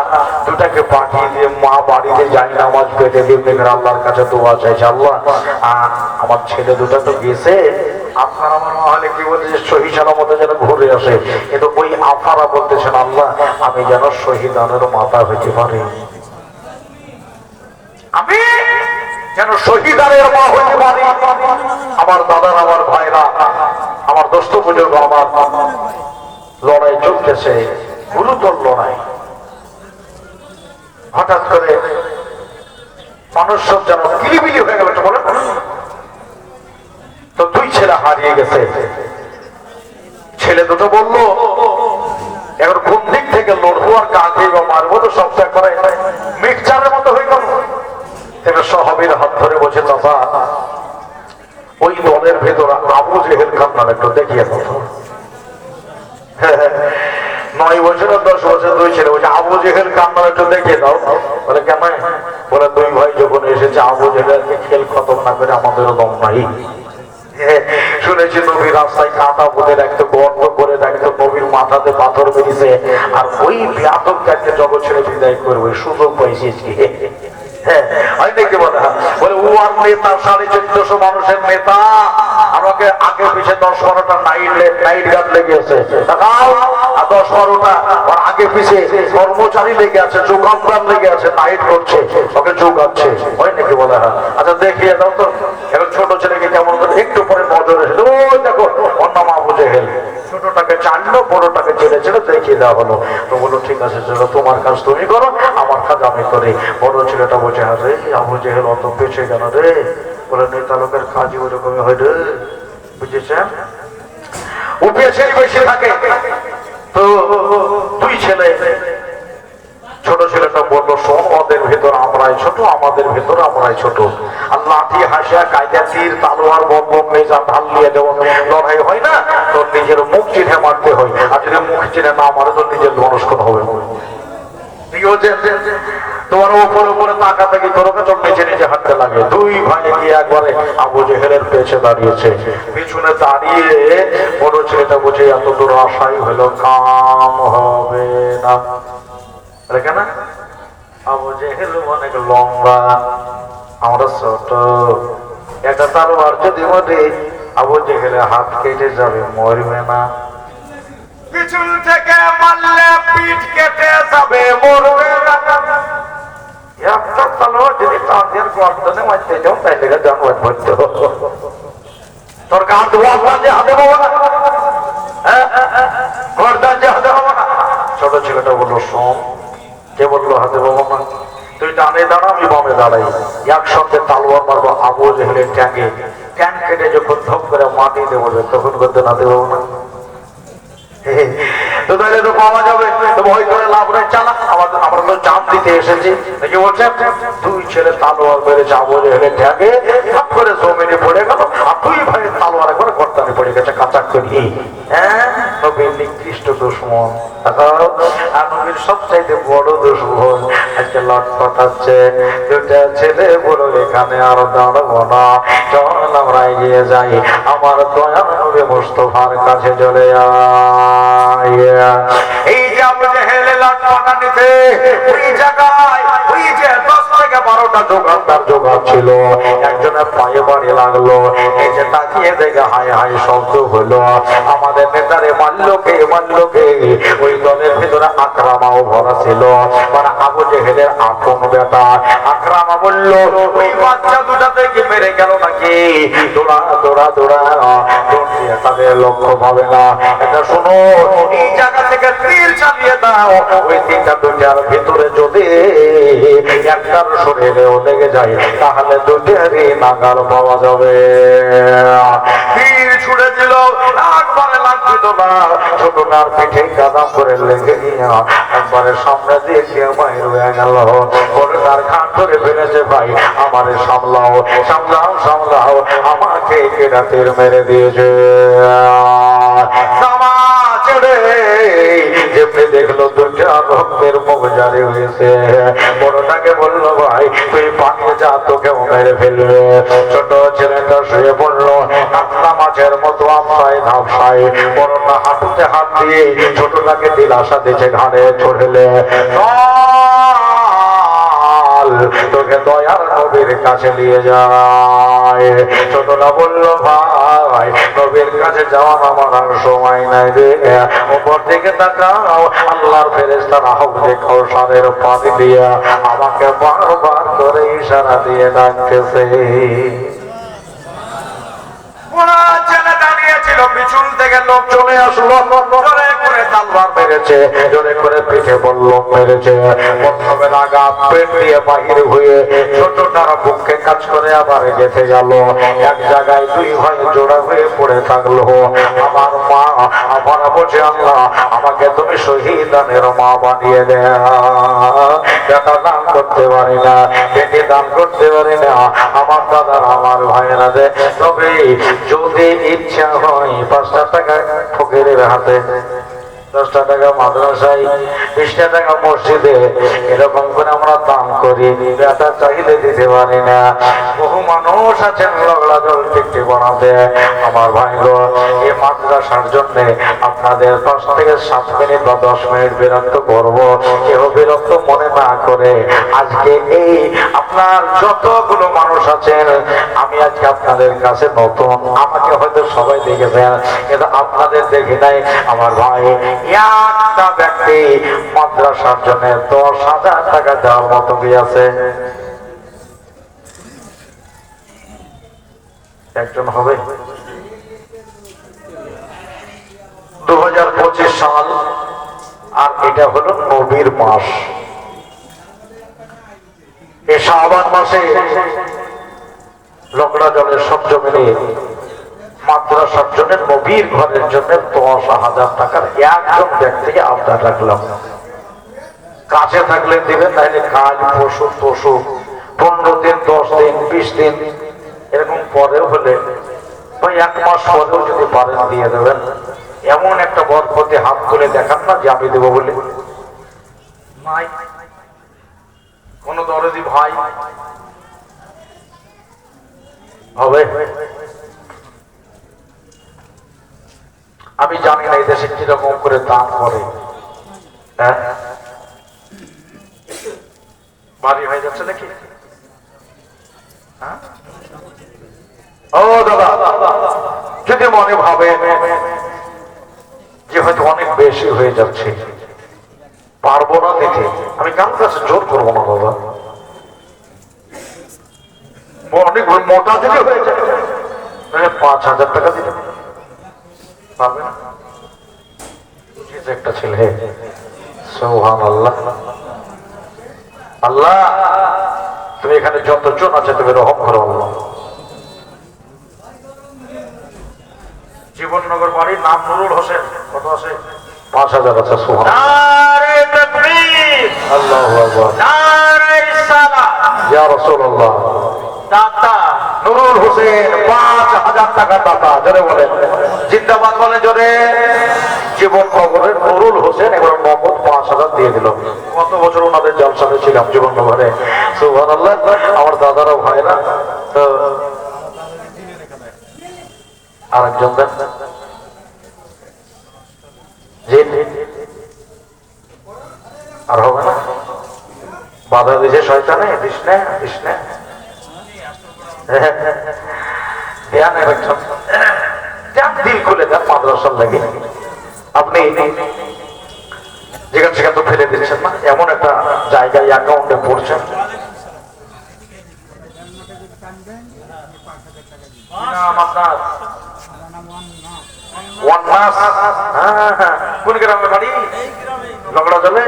দুটাকে পাঠিয়ে দিয়ে মা বাড়িতে যাই নামাজ পেতে দিয়ে মেঘের আল্লাহর কাছে দোয়া চাইছে, আল্লাহ আমার ছেলে দুটা তো গেছে, আপনার আমার মা হলে কি বলছে সহি সালামতে যেন ঘুরে আসে, কিন্তু ওই আফারা বলতেছেন আল্লাহ আমি যেন শহীদানের মাতা হইতে পারি, আমি যেন শহীদানের মা হইতে পারি। আমার দাদার আমার ভাইরা আমার দোস্ত বুজুর্গ আমার লড়াই চলতেছে, গুরুতর লড়াই। হঠাৎ করে মানুষ সব যেন কিলিবিলি হয়ে গেল, বলে তো দুই ছেলে হারিয়ে গেছে। ছেলে দুটো বললো এবার কোন দিক থেকে লড়বো আর কাকে মারবো, তো সব করে মিক্সচারের মতো হয়ে গেল। সহাবীর হাত ধরে বসে চাচা ওই দলের ভেতরে আবু জেহেল খান একটু দেখিয়ে দাও। 9 বছর 10 বছর দুই ছেলে বলছে আবু জেহেল খান একটু দেখিয়ে দাও। বলে কেন? বলে দুই ভাই যখন এসেছে আবু জেহেলকে খেল খতম না করে আমাদেরও দম নাই। শুনেছি নবীর রাস্তায় কাঁটা পুঁতে রাখতো, গর্ব করে রাখতো, নবীর মাথাতে পাথর বেরিয়েছে, আর ওই ব্যাপককে জগৎ ছেড়ে বিদায় করবে সুযোগ পাইছি। হ্যাঁ অনেকে বলে বলে ও আর নেতা 1450 মানুষের নেতা, আমাকে আগে পিছিয়ে 10-12টা নাইট গার্ড লেগে আছে, 10-12টা আগে পিছিয়ে কর্মচারী লেগে আছে, যোগানদার লেগে আছে, নাইট করছে, ওকে যোগাচ্ছে। অনেকে বলে হ্যাঁ আচ্ছা দেখিয়ে দাও তো। এখন ছোট ছেলেকে কেমন করে একটু পরে নজর এসেছে, ওই দেখো ওর নাম আবু জেহেল, ছোটটাকে চাটলো বড়টাকে ছেড়ে ছেড়ে দেখিয়ে দেওয়া হলো। তো বলো ঠিক আছে চলো তোমার কাজ তুমি করো, আমার কাজ আমি করি। বড় ছেলেটা বলছে হ্যাঁ রে আবু জেহেল অত পেছে কেন রে? বলে নেতা লোকের কাজই ওরকমই হয় রে, বুঝেছেন? ও পেছে বেশি থাকে। তো দুই ছেলে, ছোট ছেলেটা বললো শোন ওদের ভেতর আমরাই ছোট, আমাদের ভেতর আমরাই ছোট। আর লাঠি হাসিয়া কায়দা তীর তালোয়ার বম মেজা ঢাল নিয়ে যেমন লড়াই হয় না, তোর নিজের মুখ চিনে মারতে হয়, আর যদি মুখ চিনে না মারে তোর নিজের মনস্কন হবে। তোমার উপরে উপরে তাকা থাকি তোর চোখ নিচে নিচে হাঁটতে লাগে। দুই ভাই গিয়ে একবারে আবু জেহেলের পেছে দাঁড়িয়েছে, পিছনে দাঁড়িয়ে বড় ছেলেটা বুঝে এত দূর আশাই হলো কাম হবে না। কেন? আবু জেহেল অনেক লম্বা, আমরা ছোট, একটা তালোয়ার যদি মরে আবু জেহেলের হাত কেটে যাবে, মরবে না। পিছন থেকে মারলে পিঠ কেটে যাবে, মরবে না। একটা তালোয়ার যদি তাদের গর্দনে মারতে যাও তাইলে জানোয়ার ভরতে তোর গান গর্দান যে হাতে পাবো না, গর্দান যে হাতে পাবো না। ছোট ছেলেটা বললো শোন, কে বললো হাতে পাবো না? তুই ডানে দাঁড়া আমি বামে দাঁড়াই, একসঙ্গে তালোয়ার মারবো আবু জেহেলের ট্যাঙ্গে। ট্যাঙ্ক কেটে যখন ধপ করে মাটিতে বলবে তখন গর্দান হাতে পাবো না। তো তাহলে তো পাওয়া যাবে, তো ভয় করে লাভ নেই, চালা আমরা তো চাপ দিতে এসেছি। কি বলছেন? দুই ছেলে তালোয়ার মেরেছে আবু জেহেলের ট্যাঙ্গে, ধাপ করে জমিনে পড়ে গেল, আর দুই ভাইয়ের তালোয়ার একবার গর্দানে পড়ে গেছে কাঁচা করি। হ্যাঁ নবীর নিকৃষ্ট দুশমন, আর নবীর সবচাইতে বড় দুশমন আজকে লট পাঠাচ্ছে। দুটা ছেলে বড় এখানে আর দাঁড়াবো না, চল আমরা এগিয়ে যাই আমার দয়াল নবী মুস্তাফার কাছে চলে এই যে আবু জেহেল লট পাঠানিতে ওই জায়গায় ওই যে 10 থেকে 12টা দোকানদার জোগাড় ছিল, একজনের পায়ে বাড়ি লাগলো। এই যে তাকিয়ে দেখে হায় হায় শব্দ হলো, আমাদের নেতারে মাল্যকে ওই দলের ভিতরে আকরামাও ভরা ছিল, মানে আবু জেহেলের আপন বেটা। আকরামা বলল ওই বাচ্চা দুটা থেকে মেরে গেল নাকি, দৌড়া দৌড়া দৌড়া তাদের লক্ষ্য পাবে না। এটা শোনো, এই জায়গা থেকে তীর চালিয়ে দাও, ওই তিনটা দুটার ভিতরে যদি একটার শরীরেও লেগে যায় তাহলে দুটারই নাগাল পাওয়া যাবে। তীর ছুড়ে দিল, একবারে লাগছিল না, ছোটটার পিঠে কাদা করে লেগে একবারে সামনে দিয়ে গিয়ে বাইর হয়ে গেল। তার খান ধরে ফেলেছে, ভাই আমারে সামলাও সামলাও সামলাও, আমাকে কেটা তীর মেরে দিয়েছে। যেমনি দেখলো দুটা রক্তের মুখ জারি হয়েছে, বড়টাকে বললো ভাই তুই পানিয়ে যা, তোকেও মেরে ফেলবে। ছোট ছেলেটা শুয়ে পড়লো কাতলা মাছের মতো আপসায় ধাপসায়, বড়টা হাঁটুতে হাত দিয়ে ছোটটাকে দিলাসা দিচ্ছে ঘাড়ে চড়লে। তোকে দয়ার নবীর কাছে নিয়ে যায়। ছোটরা বলল ভাই নবীর কাছে যাওয়ার আমার আর সময় নাই রে। উপর দিকে তাকাও, আল্লাহর ফেরেশতারা হাউজে কাউসারের পানি দিয়া আমাকে বারবার করে ইশারা দিয়ে ডাকতেছে। ছেলে দাঁড়িয়েছিল, পিছন থেকে লোক চলে আসলো, জোরে করে তালবার মেরেছে, জোরে করে পিঠে বল্লম মেরেছে। প্রথমে লাগা পেট দিয়ে বাহির হয়ে ছোটটার বুকে কাজ করে আবার গেছে গেল। এক জায়গায় দুই ভাই জোড়া হয়ে পড়ে থাকলো। আমার মা আমার বলছে আল্লাহ আমাকে তুমি শহীদানের মা বানিয়ে দেয়া। বেটা দান করতে পারি না, বেটি দান করতে পারি না, আমার দাদার আমার ভাইয়েরা দে। তবে যদি ইচ্ছা হয় 5টা টাকা ফকিরের হাতে, 10টা টাকা মাদ্রাসায়, 20টা টাকা মসজিদে, এরকম করে আমরা দান করি। বেটা চাইলে দিতে পারি না। বহু মানুষ আছেন লগড়া জল টিকটি বানাতে। আমার ভাই গো, এই মাদ্রাসার জন্য আপনাদের 10 থেকে 7 মিনিট বা 10 মিনিট বিরক্ত করব। কেউ বিরক্ত মনে না করে আজকে এই আপনার যতগুলো মানুষ আছেন, আমি আজকে আপনাদের কাছে নতুন। আমাকে হয়তো সবাই দেখেছেন, কিন্তু আপনাদের দেখি নাই। আমার ভাই একটা ব্যক্তি মাদ্রাসার জন্য 10,000 টাকা দেওয়ার মতো কি আছে? একজন হবে। 2025 সাল, আর এটা হলো নবীর মাস। এই শাবান মাসে লগড়া জলের সব জমিনে মাদ্রাসার জন্য নবীর ঘরের জন্য 10,000 টাকার একজন ব্যক্তিকে আবদার রাখলাম। কাছে থাকলে দিবেন, তাহলে কাল পশু 15 দিন, 10 দিন, 20 দিন এরকম পরেও হলে ওই 1 মাস পরেও যদি পারেন দিয়ে দেবেন। এমন একটা বরকতে হাত তুলে দেখান না যে আমি দেবো বলে। নাই কোন দরদি ভাই হবে? আমি জানি না এই দেশে কিরকম করে দান করে। হ্যাঁ, বাড়ি হয়ে যাচ্ছে নাকি? ও দাদা, যদি মনে ভাবে যে হয়তো অনেক বেশি হয়ে যাচ্ছে, পারবো না দিতে, আমি কারোর কাছে জোর করবো না বাবা। অনেক মোটা যদি হয়ে যায় 5,000 টাকা দিতে পারবে না? একটা ছেলে, সুবহানাল্লাহ। আল্লাহ তুমি এখানে যতজন আছে তুমি রহম করো আল্লাহ। জীবননগর বাড়ির নাম নুরুল হোসেন, কত আছে? 5,000 আছে। সুবহানাল্লাহ, নারে তাকবীর, আল্লাহু আকবার, নারে সালাত, ইয়া রাসূলুল্লাহ। দাতা নুরুল হোসেন 5,000 টাকা দাতা, জোরে বলেন জিন্দাবাদ, বলে জোরে। জীবননগরের নুরুল হোসেন এবার নগদ 5,000 দিয়ে দিল। কত বছর ওনাদের জলসাতে ছিলাম জীবননগরে। সুবহানাল্লাহ। আমার দাদারা ভাইরা তো আরেকজন দেন জি, আর হবে না, বাধা দিছে শয়তানে। দিস না, দিস না, দিল খুলে দেন মাদ্রাসার লাগে। আপনি যেখান সেখান তো ফেলে দিচ্ছেন না, এমন একটা জায়গায় অ্যাকাউন্টে পড়ছেন। আপনার কোন গ্রামে বাড়ি? লগড়া জলে।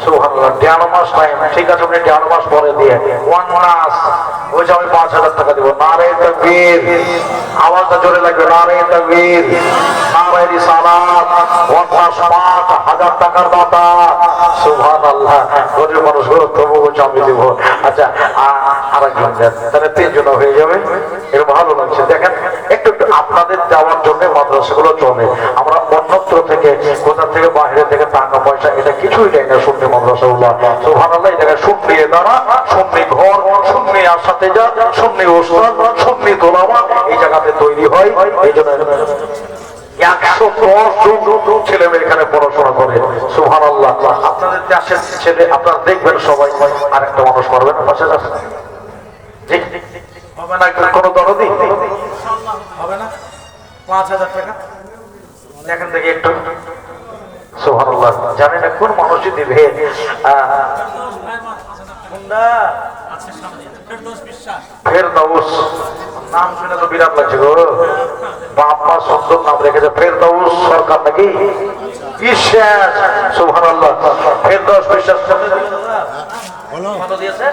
সুবহানাল্লাহ, 11 মাস টাইম। ঠিক আছে, আপনি 11 মাস পরে দিয়ে 1 মাস ওই যে আমি 5,000 টাকা দিব। নারে তাকবীর, আওয়াজটা জোরে লাগবে। নারে তাকবীর, নারে রিসালাত। 1 মাস 5,000 টাকার দাতা। সুবহানাল্লাহ। গরিব মানুষগুলো তবু বলছে আমি দিব। আচ্ছা, আরেকজন দেন, তাহলে 3 জন হয়ে যাবে। এর ভালো লাগছে। দেখেন, একটু আপনাদের যাওয়ার জন্য মাদ্রাসাগুলো চলে। আমরা অন্যত্র থেকে, কোথা থেকে, বাইরে থেকে টাকা পয়সা এটা কিছুই নেই না। সুন্নি মাদ্রাসাগুলো, সুবহানাল্লাহ, এই জায়গায় সুন্নি দাঁড়া, সুন্নি ঘর, সুন্নি আর সাথে যা, সুন্নি ওস্তাদ, সুন্নি দোলামা এই জায়গাতে তৈরি হয়। এই জন্য 110 জন ছেলে মেয়ে এখানে পড়াশোনা করে। সুবহানাল্লাহ। আপনাদের দেশের ছেলে আপনারা দেখবেন সবাই, আরেকটা মানুষ পারবেন পাশে আছে জি হবে না কোনো দরদি হবে না 5,000 টাকা এখান থেকে একটু সুবহানাল্লাহ। জানি না কোন মানুষই দিবে। ফেরদাউস নাম শুনে তো বিরাট লাগছে গো। বাপ মা সুন্দর নাম রেখেছে, ফেরদাউস সরকার নাকি বিশ্বাস। সুবহানাল্লাহ। ফেরদাউস বিশ্বাস কত দিয়েছে?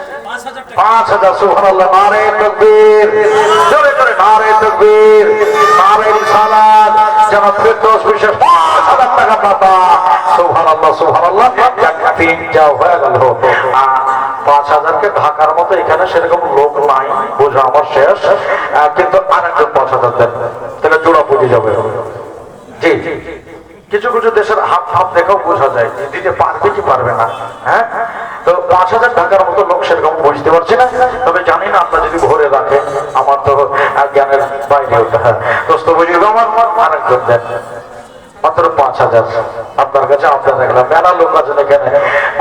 5,000। সুবহানাল্লাহ। নারে তাকবীর, জোরে জোরে নারে তাকবীর, নারে রিসালাত। জনাব ফেরদাউস বিশ্বাস 5,000 টাকা দাতা। সুবহানাল্লাহ সুবহানাল্লাহ। তিন যাও হয়ে গেল। 5,000কে ঢাকার মতো এখানে সেরকম লোক নাই, বোঝা আমার শেষ। কিন্তু আরেকজন 5,000 দেন, তাহলে জোড়া পুঁজি যাবে। জি কিছু কিছু দেশের হাত হাত দেখেও বোঝা যায় দিতে পারবে কি পারবে না। হ্যাঁ তো 5,000 টাকার মতো লোক সেরকম বুঝতে পারছি না, তবে জানি না আপনার যদি ভরে রাখে আমার তো জ্ঞানের বাইরে ওঠা। দোস্ত বুঝিয়ে আমার আরেকজন দেন মাত্র 5,000 আপনার কাছে। আপনার দেখলাম মেলা লোক আছেন এখানে,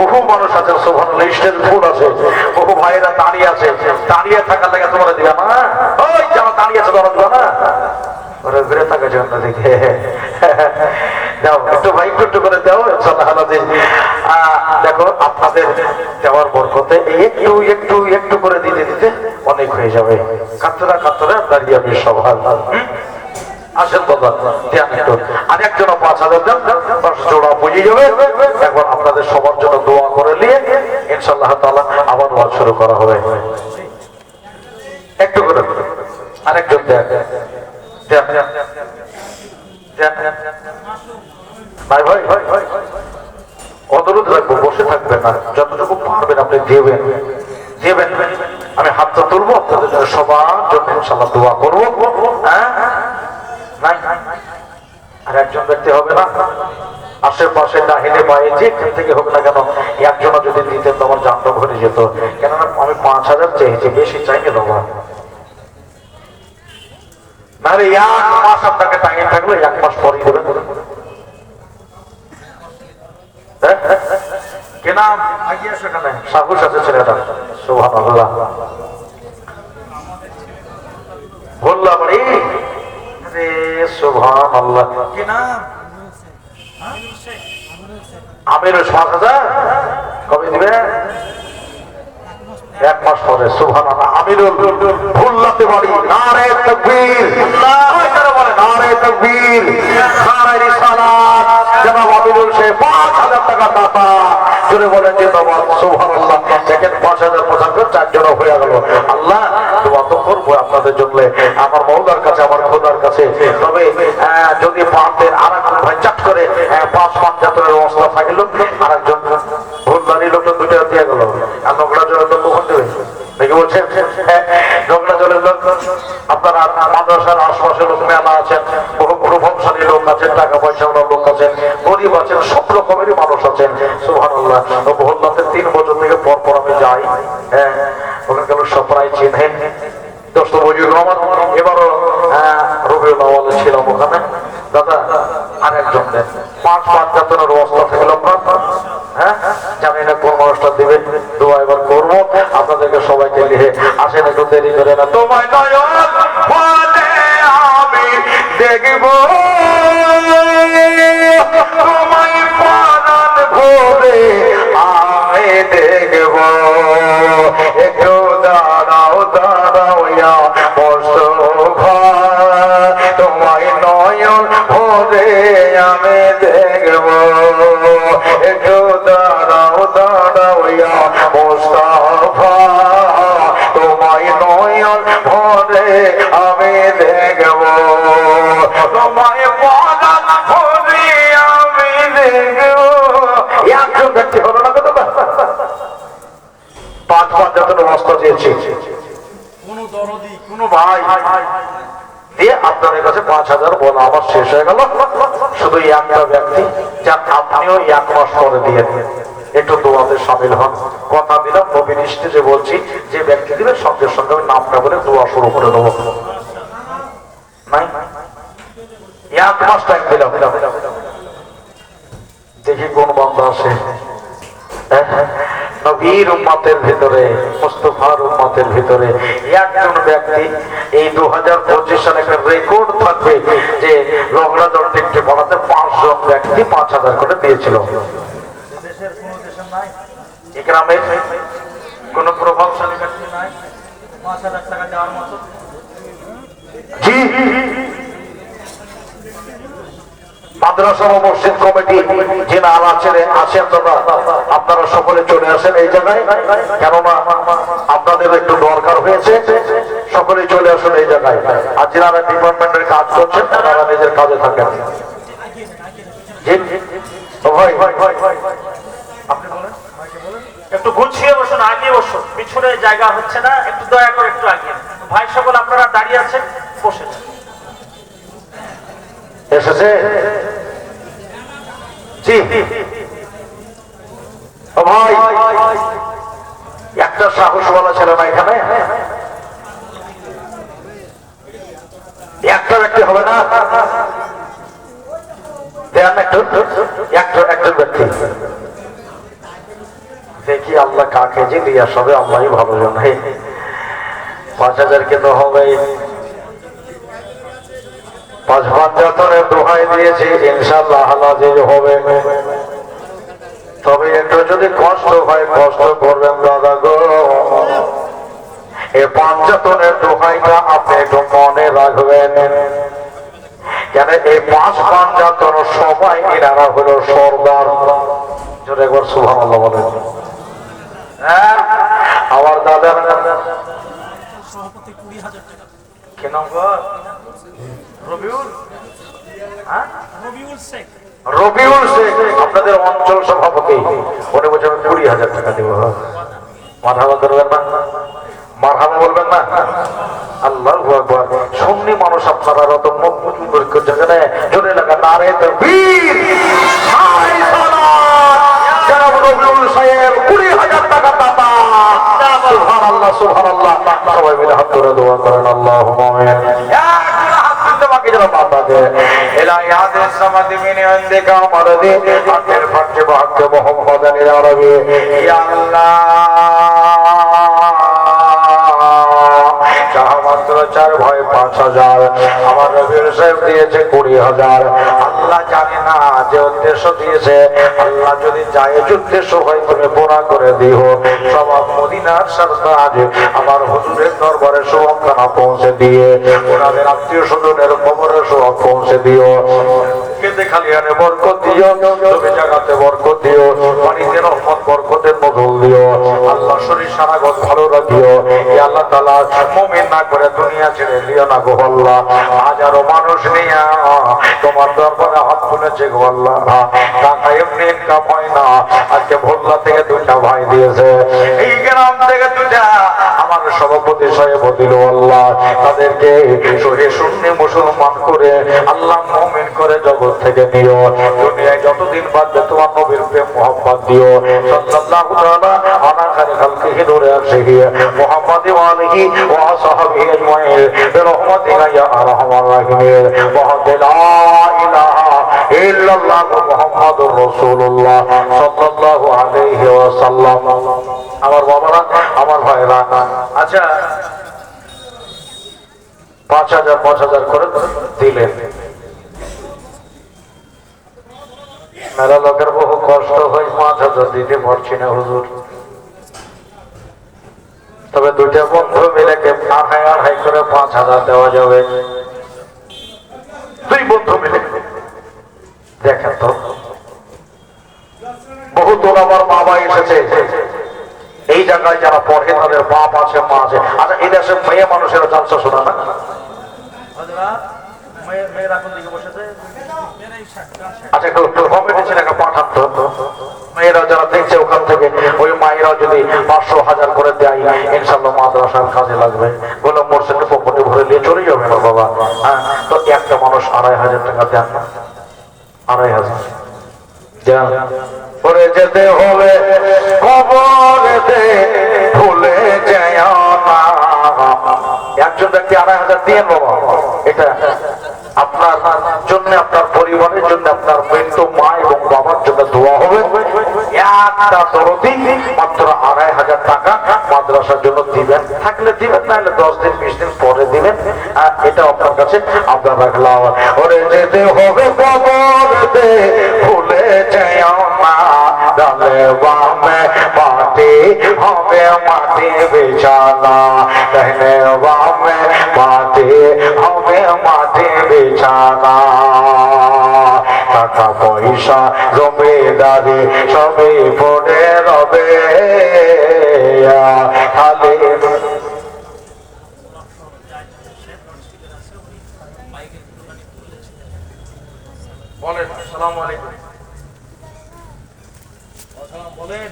বহু মানুষ আছেন। সুবহানাল্লাহ। স্টেজ ফুল আছে, বহু ভাইয়েরা দাঁড়িয়ে আছে। দাঁড়িয়ে থাকার লাগে তোমরা দিবা না, ওই যারা দাঁড়িয়ে আছে তোমরা দিবা না, ওরা ঘুরে থাকার জন্য দেখে দাও একটু ভাই, একটু করে দাও ইনশাআল্লাহ। দেখো আপনাদের দেওয়ার বরকতে একটু একটু একটু করে দিতে দিতে অনেক হয়ে যাবে। কাতরা কাতরা দাঁড়িয়ে আমি সবার আসেন বাবা ধ্যান একটু। আরেকজন 5,000 দেন, জোড়া বুঝে যাবে। একবার আপনাদের সবার জন্য দোয়া করে নিয়ে ইনশাআল্লাহ তাআলা আবার ওয়াজ শুরু করা হবে। একটু করে আরেকজন দেন দেন দেন ভাই ভাই ভাই ভাই অনুরোধ রাখবো, বসে থাকবেন না, যতটুকু পারবেন আপনি দেবেন দেবেন। আমি হাতটা তুলবো আপনাদের জন্য, সবার জন্য ইনশাআল্লাহ দোয়া করবো। হ্যাঁ নাই আর একজন ব্যক্তি হবে না, আশেপাশে ডাহিনে বায়ে যেখান থেকে হোক না কেন একজন যদি দিতেন তো আমার জানটা ভরে যেত। কেননা আমি 5,000 চেয়েছি, বেশি চাইনি বাবা। নাহলে 1 মাস আপনাকে টাইম থাকলো, 1 মাস পরই দেবেন। কে নাম আগিয়ে সেখানে সাহস আছে ছেলেটা। সুবহানাল্লাহ। বললাম বাড়ি সুবহানাল্লাহ। কি নাম? আমিরুল 5,000 কবে দিবে? 1 মাস পরে। সুবহানাল্লাহ। আমিরুল ভুল্লাতে বাড়ি। নারে তাকবীর, বলে নারে তাকবীর, নারে রিসালাত। জনাব আমিরুল সে 5,000 টাকা দাতা। জোরে বলেন যে বাবা সুবহানাল্লাহ। দেখেন 5,000 পর্যন্ত 4 জন হয়ে গেল। আল্লাহ দোয়া তো করবো আপনাদের জন্য আমার মওলার কাছে, আমার খোদার কাছে। তবে যদি পারতেন আরেকজন ভাই চাট করে 5 জাতের অবস্থা থাকলো, আরেকজন ভুলদারি লোকটা 2 টাকা দিয়ে গেল। আর নোংরা জলের লোক কখন দেবে দেখে বলছেন? নোংরা জলের লোক আপনারা মাদ্রাসার আশপাশে লোক মেলা আছেন, বহু প্রভাবশালী লোক আছেন, টাকা পয়সা লোক আছেন, গরিব আছেন, সব রকমেরই মানুষ আছেন। সুবহানাল্লাহ। মহল্লাতে 3 বছর থেকে পর পর আমি যাই। হ্যাঁ ওখানকার লোক সব প্রায় চেনেন। দোস্ত মজিদুর রহমান এবারও রবিউল আউয়ালে ছিলাম ওখানে। দাদা আরেকজন দেন 5 জাতের অবস্থা থাকলো আপনার। হ্যাঁ জানি না কোন মানুষটা দিবে, দোয়া এবার করবো আপনাদেরকে সবাইকে নিয়ে। আসেন একটু দেরি করে না। তোমায় নয়ন বলে আমি দেখব, তোমায় প্রাণ ভরে আমি দেখব। একটু দাঁড়াও দাঁড়াও ইয়া মুস্তাফা, তোমায় নয়ন ভরে আমি দেখব। একটু দাঁড়াও দাঁড়াও ইয়া মুস্তাফা, তোমায় নয়ন ভরে আমি দেখব। তোমায় প্রাণ ভরে আমি দেখব। একজন ব্যক্তি হলো না কত? 5 জাতের অবস্থা দিয়েছে। কোন দরদি কোন ভাই দিয়ে আপনাদের কাছে 5,000 বলা আমার শেষ হয়ে গেল। শুধু একটা ব্যক্তি যান, আপনিও 1 মাস পরে দিয়ে দিন। একটু দোয়াতে সামিল হন। কথা দিলাম নবীন স্টেজে বলছি, যে ব্যক্তি দিবে সঙ্গে সঙ্গে আমি নামটা বলে দোয়া শুরু করে দেবো। নাই এক মাস টাইম দিলাম, দেখি কোন বান্দা আসে। নবীর উম্মতের ভিতরে, মুস্তাফার উম্মতের ভিতরে একজন ব্যক্তি এই 2025 সালে একটা রেকর্ড থাকবে যে লংলা দল টিকটে বানাতে 5 জন ব্যক্তি 5,000 করে দিয়েছিল। দেশের কোনো দেশের নাই, এই গ্রামের কোন প্রভাবশালী ব্যক্তি নাই 5,000 টাকা দেওয়ার মতো। জি, মাদ্রাসা ও মসজিদ কমিটি যিনি আছেন তোমরা আপনারা সকলে চলে আসেন এই জায়গায়, কেননা আপনাদের একটু দরকার হয়েছে। সকলে চলে আসেন এই জায়গায়। আর যারা ডিপার্টমেন্টের কাজ করছেন তারা নিজের কাজে থাকেন। জি, ও ভাই আপনি বলেন, ভাইকে বলেন। একটু গুছিয়ে বসুন, আগে বসুন, পিছনে জায়গা হচ্ছে না, একটু দয়া করে একটু আগে। ভাই সকল আপনারা দাঁড়িয়ে আছেন, বসে যান। এসেছে? জি, ও ভাই একটা সাহস বলা ছিল না এখানে? একটা ব্যক্তি হবে না? দেন একটু, একজন ব্যক্তি দেখি আল্লাহ কাকে যে দিয়ে আসবে, আল্লাহই ভালো জানে। 5,000 কে তো হবে। 5 পাঁচাত্তরের দোহাই দিয়েছি, ইনশাআল্লাহ হালাজিজ হবে। তবে একটু যদি কষ্ট হয়, কষ্ট করবেন দাদা গো। এই 5,000 দোহাইটা আপনি একটু মনে রাখবেন, কেন এই 5,000 সবাই এনারা হলো সর্দার। যদি একবার সুবহানাল্লাহ বলেন। হ্যাঁ, আমার দাদা সভাপতি 20,000 টাকা। কি নম্বর? রবিউল, হ্যাঁ, রবিউল শেখ। রবিউল শেখ আপনাদের অঞ্চল সভাপতি। উনি বলছেন 20,000 টাকা দেবো। মারহাবা করবেন না? মারহাবা বলবেন না? আল্লাহু আকবার। সুন্নি মানুষ আপনারা রত মুখ করছেন, জোরে লাগা নারে তাকবীর, হাই সালাত। জনাব রবিউল সাহেব 20,000 টাকা দাতা। সুবহানাল্লাহ, সুবহানাল্লাহ। সবাই মিলে হাত ধরে দোয়া করেন, আল্লাহুম্মা আমিন। চার ভয় 5,000, আমার রবিউল সাহেব দিয়েছে 20,000। আল্লাহ জানে না যে উদ্দেশ্য দিয়েছে। আল্লাহ যদি যায় উদ্দেশ্য হয় তুমি পুরা করে দিও। সবাব মদিনার সরতাজ আমার হুজুরের দরবারে শুভকামনা পৌঁছে দিয়ে, ওনাদের আত্মীয় স্বজনের খবরে সব পৌঁছে দিও। খেতে খালিয়ানে বরকত দিও, তুমি জাগাতে বরকত দিও, পানিতে রহমত বরকতের নজর দিও। আল্লাহ শরীর সারাগত ভালো রাখিও। আল্লাহ তাআলা মুমিন না করে দুনিয়া ছেড়ে দিও না গো আল্লাহ। হাজারো মানুষ নিয়ে তোমার দরবারে হাত তুলেছে গো আল্লাহ। টাকা এমনি ইনকাম হয় না। আজকে ভোল্লা থেকে 2টা ভাই দিয়েছে, এই গ্রাম থেকে 2টা আমার সভাপতি সাহেব দিল আল্লাহ। তাদেরকে সহি সুন্নি মুসলমান করে আল্লাহ মুমিন করে জগৎ থেকে নিও। দুনিয়ায় যতদিন বাঁচবে তোমার নবীর প্রেম মোহাম্মদ দিও। সাল্লাল্লাহু তাআলা আলা খায়রি খালকিহি নূরে আরশিহি মুহাম্মাদি ওয়া আলিহি ওয়া সাহবিহি আজমাইন বিরহমাতিকা ইয়া আরহামার রাহিমিন। ওয়া লা ইলাহা ইল্লাল্লাহ মুহাম্মাদুর রাসূলুল্লাহ সাল্লাল্লাহু আলাইহি ওয়াসাল্লাম। আমার বাবারা, আমার ভাইরা, আচ্ছা 5,000 করে দিলেন। মেলা লোকের বহু কষ্ট হয়, 5,000 দিতে পারছি না হুজুর। তবে 2টা বন্ধু মিলে আড়াই করে 5,000 দেওয়া যাবে। 2 বন্ধু মিলে দেখেন তো, বহু আমার বাবা এসেছে এই জায়গায়, যারা পড়ে তাদের বাপ আছে, মা আছে। আচ্ছা এই দেশে মেয়ে মানুষের জালসা শোনা না? মেয়েরা কোন দিকে বসেছে? আচ্ছা একটু কমিটি ছেলেকে পাঠান তো। মেয়েরা যারা দেখছে ওখান থেকে ওই মায়েরা যদি 500,000 করে দেয়, ইনশাআল্লাহ মাদ্রাসার কাজে লাগবে। বললাম মোরসেকে পকেটে ভরে নিয়ে চলে যাবে না বাবা। হ্যাঁ, তো একটা মানুষ 2,500 টাকা দেন না? 2,500 দেন। পরে যেতে হবে কবরেতে, ভুলে যেও না। একজন ব্যক্তি 2,500 দিয়ে বাবা, এটা আপনার জন্য জন্য, আপনার পরিবারের জন্য, আপনার মৃত্যু মা এবং বাবার জন্য দোয়া হবে। একটা দরদি মাত্র 2500 টাকা মাদ্রাসার জন্য দিবেন, থাকলে দিবেন, নাহলে 10 দিন 20 দিন পরে দিবেন। এটা আপনার কাছে আপনার রাখলাম। ওরে যেতে হবে কবরতে, ভুলে যেও না, ডালে বামে মাটি হবে মাটি বিছানা, ডালে বামে মাটি হবে মাটি বিছানা। টাকা পয়সা জমিদারি সবই পড়ে রবে খালি। বলেন আসসালামু আলাইকুম। বলেন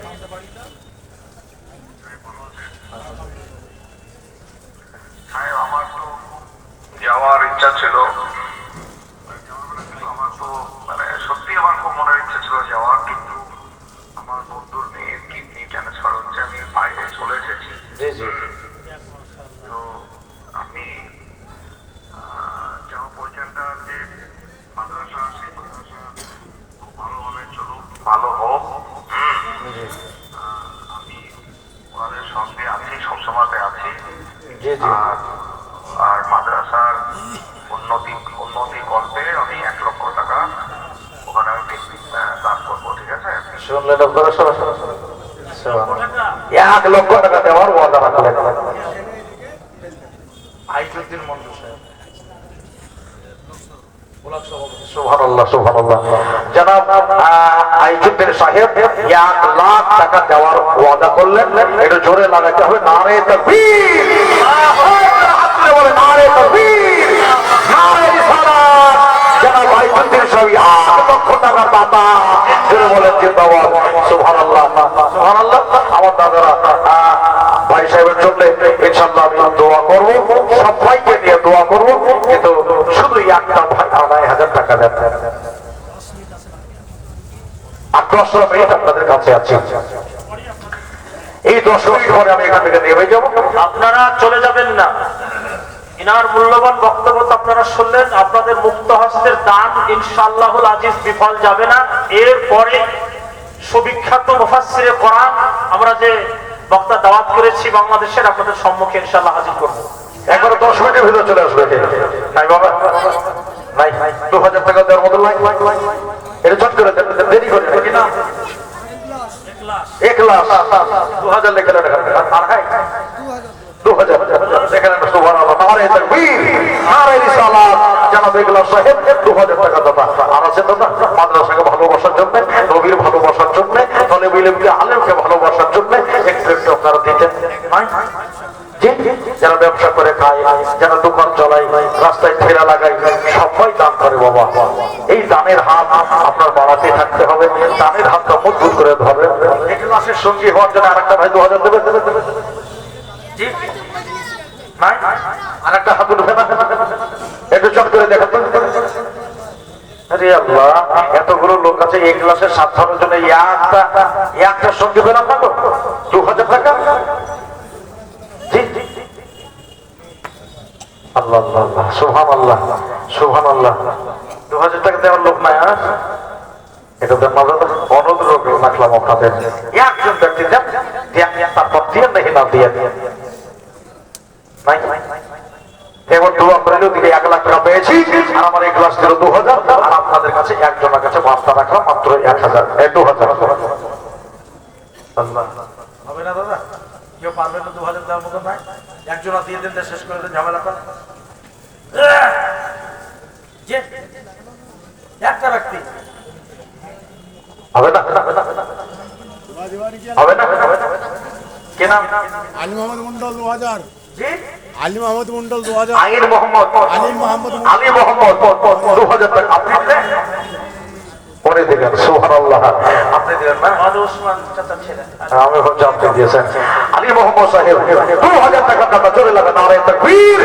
আমার তো যাওয়ার ইচ্ছা ছিল, আমার তো মানে সত্যি আমার খুব মনের ইচ্ছা ছিল যাওয়ার, কিন্তু আমার বন্ধুর মেয়ের কিডনি ট্রান্সফার হচ্ছে, আমি বাইরে চলে এসেছি। জি জি তো আমি যাওয়া পর্যন্ত যে মাদ্রাসা, সেই মাদ্রাসা খুব ভালোভাবে চলুক, ভালো হোক। আমি ওনাদের সঙ্গে আছি, সবসময়তে আছি। জি জি আর মাদ্রাসার উন্নতি করতে আমি 1 লক্ষ টাকা ওখানে আমি দান করবো, ঠিক আছে? শুনলেন আপনারা? 1 লক্ষ টাকা দেওয়ার ওয়াদা রাখলেন আইজুদ্দিন মন্ডল সাহেব, ব্লক সভাপতি। সুবহানাল্লাহ সুবহানাল্লাহ। জনাব আইজুদ্দিন সাহেব 1 লাখ টাকা দেওয়ার ওয়াদা করলেন। একটু জোরে লাগাতে হবে নারে তাকবীর। হাত তুলে বলে নারে তাকবীর, নারে রিসালাত। জনাব আইজুদ্দিন সাহেব 1 লক্ষ টাকার দাতা, জোরে বলেন জিন্দাবাদ। সুবহানাল্লাহ সুবহানাল্লাহ। আমার দাদারা ভাই সাহেবের জন্য ইনশাআল্লাহ আমি দোয়া করব, সবাইকে নিয়ে দোয়া করব, কিন্তু শুধু একটা ভাই 2500 টাকা দেন। 10 মিনিট আপনাদের কাছে আছে, এই 10 মিনিট পরে আমি এখান থেকে নেমে যাব। আপনারা চলে যাবেন না। ইনার মূল্যবান বক্তব্য তো আপনারা শুনলেন। আপনাদের মুক্ত হস্তের দান ইনশাআল্লাহুল আজিজ বিফল যাবে না। এরপরে সুবিখ্যাত মুফাসসিরে কোরআন আমরা যে বক্তা দাওয়াত করেছি বাংলাদেশের, আপনাদের সম্মুখে ইনশাআল্লাহ হাজির করব। একবার 10 মিনিটের ভিতরে চলে আসবে। নাই বাবা নাই, 2000 টাকা দেওয়ার মতো নাই। এটা চট করে দেরি করে নাকি না? 1 লাখ 2000 লেখা লেখা আর হ্যাঁ 2000 লেখা লেখা। সুবহানাল্লাহ, নারে তাকবীর, নারে রিসালাত। জনাব ইকলাস সাহেব 2000 টাকা দাতা। আর আছে দাদা মাদ্রাসাকে ভালোবাসার জন্য, নবীর ভালোবাসার জন্য, তালেবুল ইলমকে আলেমকে ভালোবাসার জন্য একটু একটু আপনারা দিতেন নাই? জি, যারা ব্যবসা করে খায়, যারা দোকান চলায়, রাস্তায় ঠেলা লাগায়, সবাই দান করে বাবা। এই দানের হাত আপনার বাড়াতে থাকতে হবে, দানের হাতটা মজবুত করে ধরে। ইখলাসের সঙ্গী হওয়ার জন্য আরেকটা ভাই 2000 দেবে। জি নাই, আরেকটা হাত উঠবে না? একটু চট করে দেখাতে। আরে আল্লাহ, এতগুলো লোক আছে, ইখলাসের সাথ ধরার জন্য একটা সঙ্গী পেলাম না তো 2000 টাকা। আল্লাহ আল্লাহ সুবহানাল্লাহ সুবহানাল্লাহ। 2000 টাকা দেওয়ার লোক নাই। এটা তো অনুদ্রোগ রাখলাম আপনাদের। একজন ব্যক্তি দেন, তারপর দিয়ে নাকি না দিয়ে নাই। এবার দোয়া করলে ওদিকে 1 লাখ টাকা পেয়েছি, আর আমার ইখলাস ছিল 2000, আর আপনাদের কাছে একজনের কাছে বার্তা রাখলাম মাত্র 1000 2000। আল্লাহ হবে না দাদা? কেউ পারবে না 2000 দেওয়ার মতো নাই? একজনা দিয়ে দেন, শেষ করে দেন ঝামেলা কর। যে একটা ব্যক্তি হবে না হবে না কে নাম? আলী মোহাম্মদ মন্ডল 2000। জি আলী মোহাম্মদ মন্ডল 2000। আইন মোহাম্মদ আলী মোহাম্মদ আলী মোহাম্মদ 2000 টাকা আপনি দিলেন, পরে দিলেন। সুবহানাল্লাহ, আপনি দিলেন না? আলী ওসমান চাচা ছেলে। আমি হচ্ছে আপনি দিয়েছেন। আলী মোহাম্মদ সাহেব 2000 টাকা দাতা, চলে লাগা নারে তাকবীর,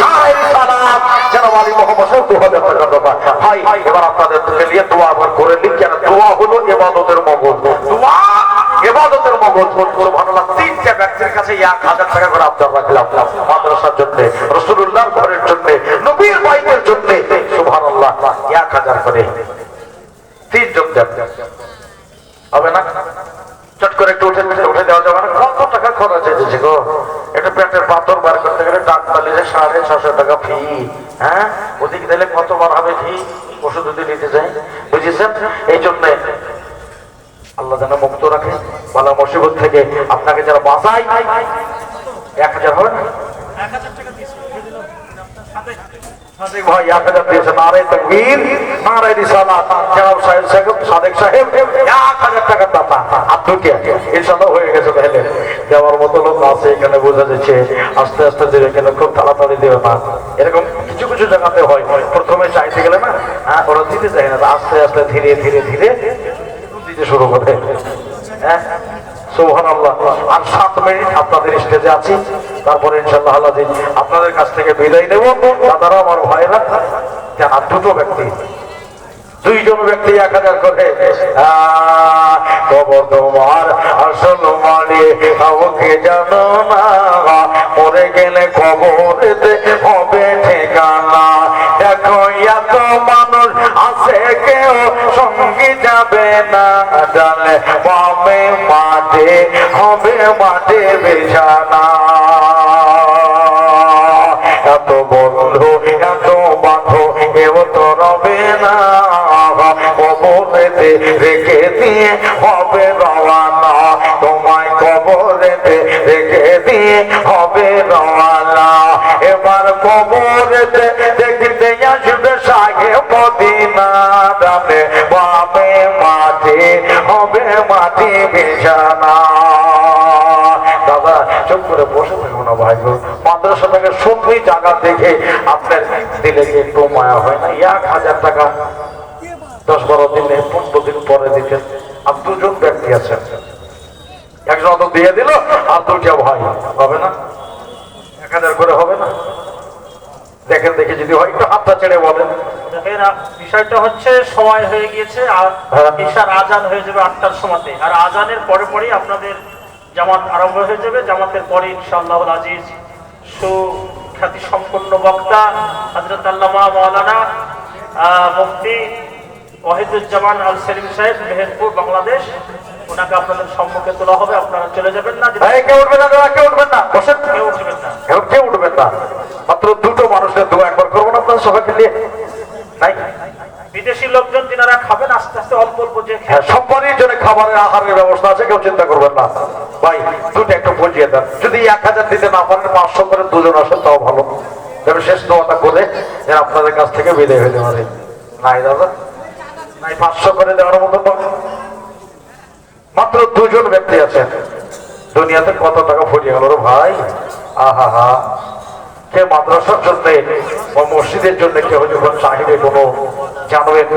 নারে রিসালাত। জনাব আলী মোহাম্মদ সাহেব 2000 টাকা দাতা। ভাই এবার আপনাদের নিয়ে দোয়া করে নিন, কেন দোয়া হলো ইবাদতের মগজ। দোয়া ইবাদতের মগজ। সুবহানাল্লাহ, 3টা ব্যক্তির কাছে 1000 টাকা করে আবদার রাখলাম, মাদ্রাসার জন্য, রাসূলুল্লাহর ঘরের জন্য, নবীর বাইতের জন্য। সুবহানাল্লাহ, 1000 করে 3 জন দেন, হবে না? চট করে একটু উঠে দেওয়া যাবে না? কত টাকা খরচ হয়েছে গো, একটা পেটের পাথর বার করতে গেলে ডাক্তার 650 টাকা ফি। হ্যাঁ, ওদিক দিলে কতবার হবে ফি, ওষুধ যদি নিতে যাই, বুঝেছেন? এই জন্য আল্লাহ যেন মুক্ত রাখে বালা মুসিবত থেকে, আপনাকে যারা বাঁচায়। 1000 হবে না? সাদেক ভাই 1000 দিয়েছে, নারে তাকবীর, নারে রিসালাত, জনাব সাদেক সাহেব 1000 টাকার দাতা। আপনাকে ইনশাআল্লাহ হয়ে গেছে। তাহলে দেওয়ার মতো লোক আছে এখানে, বোঝা যাচ্ছে। আস্তে আস্তে দেবে, কেন খুব তাড়াতাড়ি দেবে না। এরকম কিছু কিছু জায়গাতে হয়, প্রথমে চাইতে গেলে না, হ্যাঁ, ওরা দিতে চায় না, আস্তে আস্তে ধীরে ধীরে ধীরে দিতে শুরু করে। হ্যাঁ, সুবহানাল্লাহ। আর 7 মিনিট আপনাদের স্টেজে আছি, তারপরে ইনশাআল্লাহ আলাদিন আপনাদের কাছ থেকে বিদায় নেব। দাদারা, আমার ভাইরা, কেন দুটো ব্যক্তি, 2 জন ব্যক্তি 1000 করে। কবর তোমার আসল মানে কাউকে জানো না, মরে গেলে কবরেতে হবে ঠিকানা। দেখো এত মানুষ আছে, কেউ সঙ্গে যাবে না, জানলে পাবে মাঠে হবে মাঠে বিছানা। এত বন্ধু এত বাঁধো কেউ তো রবে না, কবরেতে রেখে দিয়ে হবে রওয়ানা, তোমায় কবরেতে রেখে দিয়ে হবে রওয়ানা। এবার কবরেতে দেখতে আসবে শাহে মদিনা, ডানে বামে মাঠে হবে মাটি বিছানা। দাদা চুপ করে বসে থাকবো না ভাই গো, মাদ্রাসা থেকে সুন্দরী জায়গা দেখে আপনার দিলে কি একটু মায়া হয় না? 1000 টাকা 10-12 দিনে 15 দিন পরে দিচ্ছেন। আর 2 জন ব্যক্তি আছেন, একজন তো দিয়ে দিল, আর 2টা ভাই, হবে না? 1000 করে হবে না? দেখেন দেখে যদি হয় একটু হাতটা ছেড়ে বলেন। দেখেন, বিষয়টা হচ্ছে সময় হয়ে গিয়েছে, আর ঈশার আজান হয়ে যাবে 8টার সময়তে, আর আজানের পরে পরেই আপনাদের জামাত আরম্ভ হয়ে যাবে। জামাতের পরে ইনশাআল্লাহুল আজিজ সুখ্যাতি সম্পন্ন বক্তা হযরত আল্লামা মাওলানা মুফতি ওয়াহিদুজ্জামান আল সেলিম সাহেব, মেহেরপুর, বাংলাদেশ, ওনাকে আপনাদের সম্মুখে তোলা হবে। আপনারা চলে যাবেন না, কেউ উঠবেন না, কেউ উঠবেন না, বসেন, কেউ উঠবেন না, কেউ উঠবেন না। মাত্র 2টো মানুষের দোয়া একবার করবো না আপনার সবাইকে নিয়ে? নাই, বিদেশি লোকজন যিনারা খাবেন আস্তে আস্তে অল্প অল্প যে হ্যাঁ, সম্মানের জন্য খাবারের আহারের ব্যবস্থা আছে, কেউ চিন্তা করবেন না। ভাই 2টা একটু বুঝিয়ে দেন, যদি 1000 দিতে না পারেন 500 করে 2 জন আসেন, তাও ভালো। তবে শেষ দোয়াটা করে যেন আপনাদের কাছ থেকে বিদায় হতে পারে। নাই দাদা, নাই, 500 করে দেওয়ার মতো মাত্র 2 জন ব্যক্তি আছেন। দুনিয়াতে কত টাকা ফুরিয়ে গেল রে ভাই। আহা হা, কে মাদ্রাসার জন্য বা মসজিদের জন্য কেউ যখন চাহিদে কোনো জানবেন,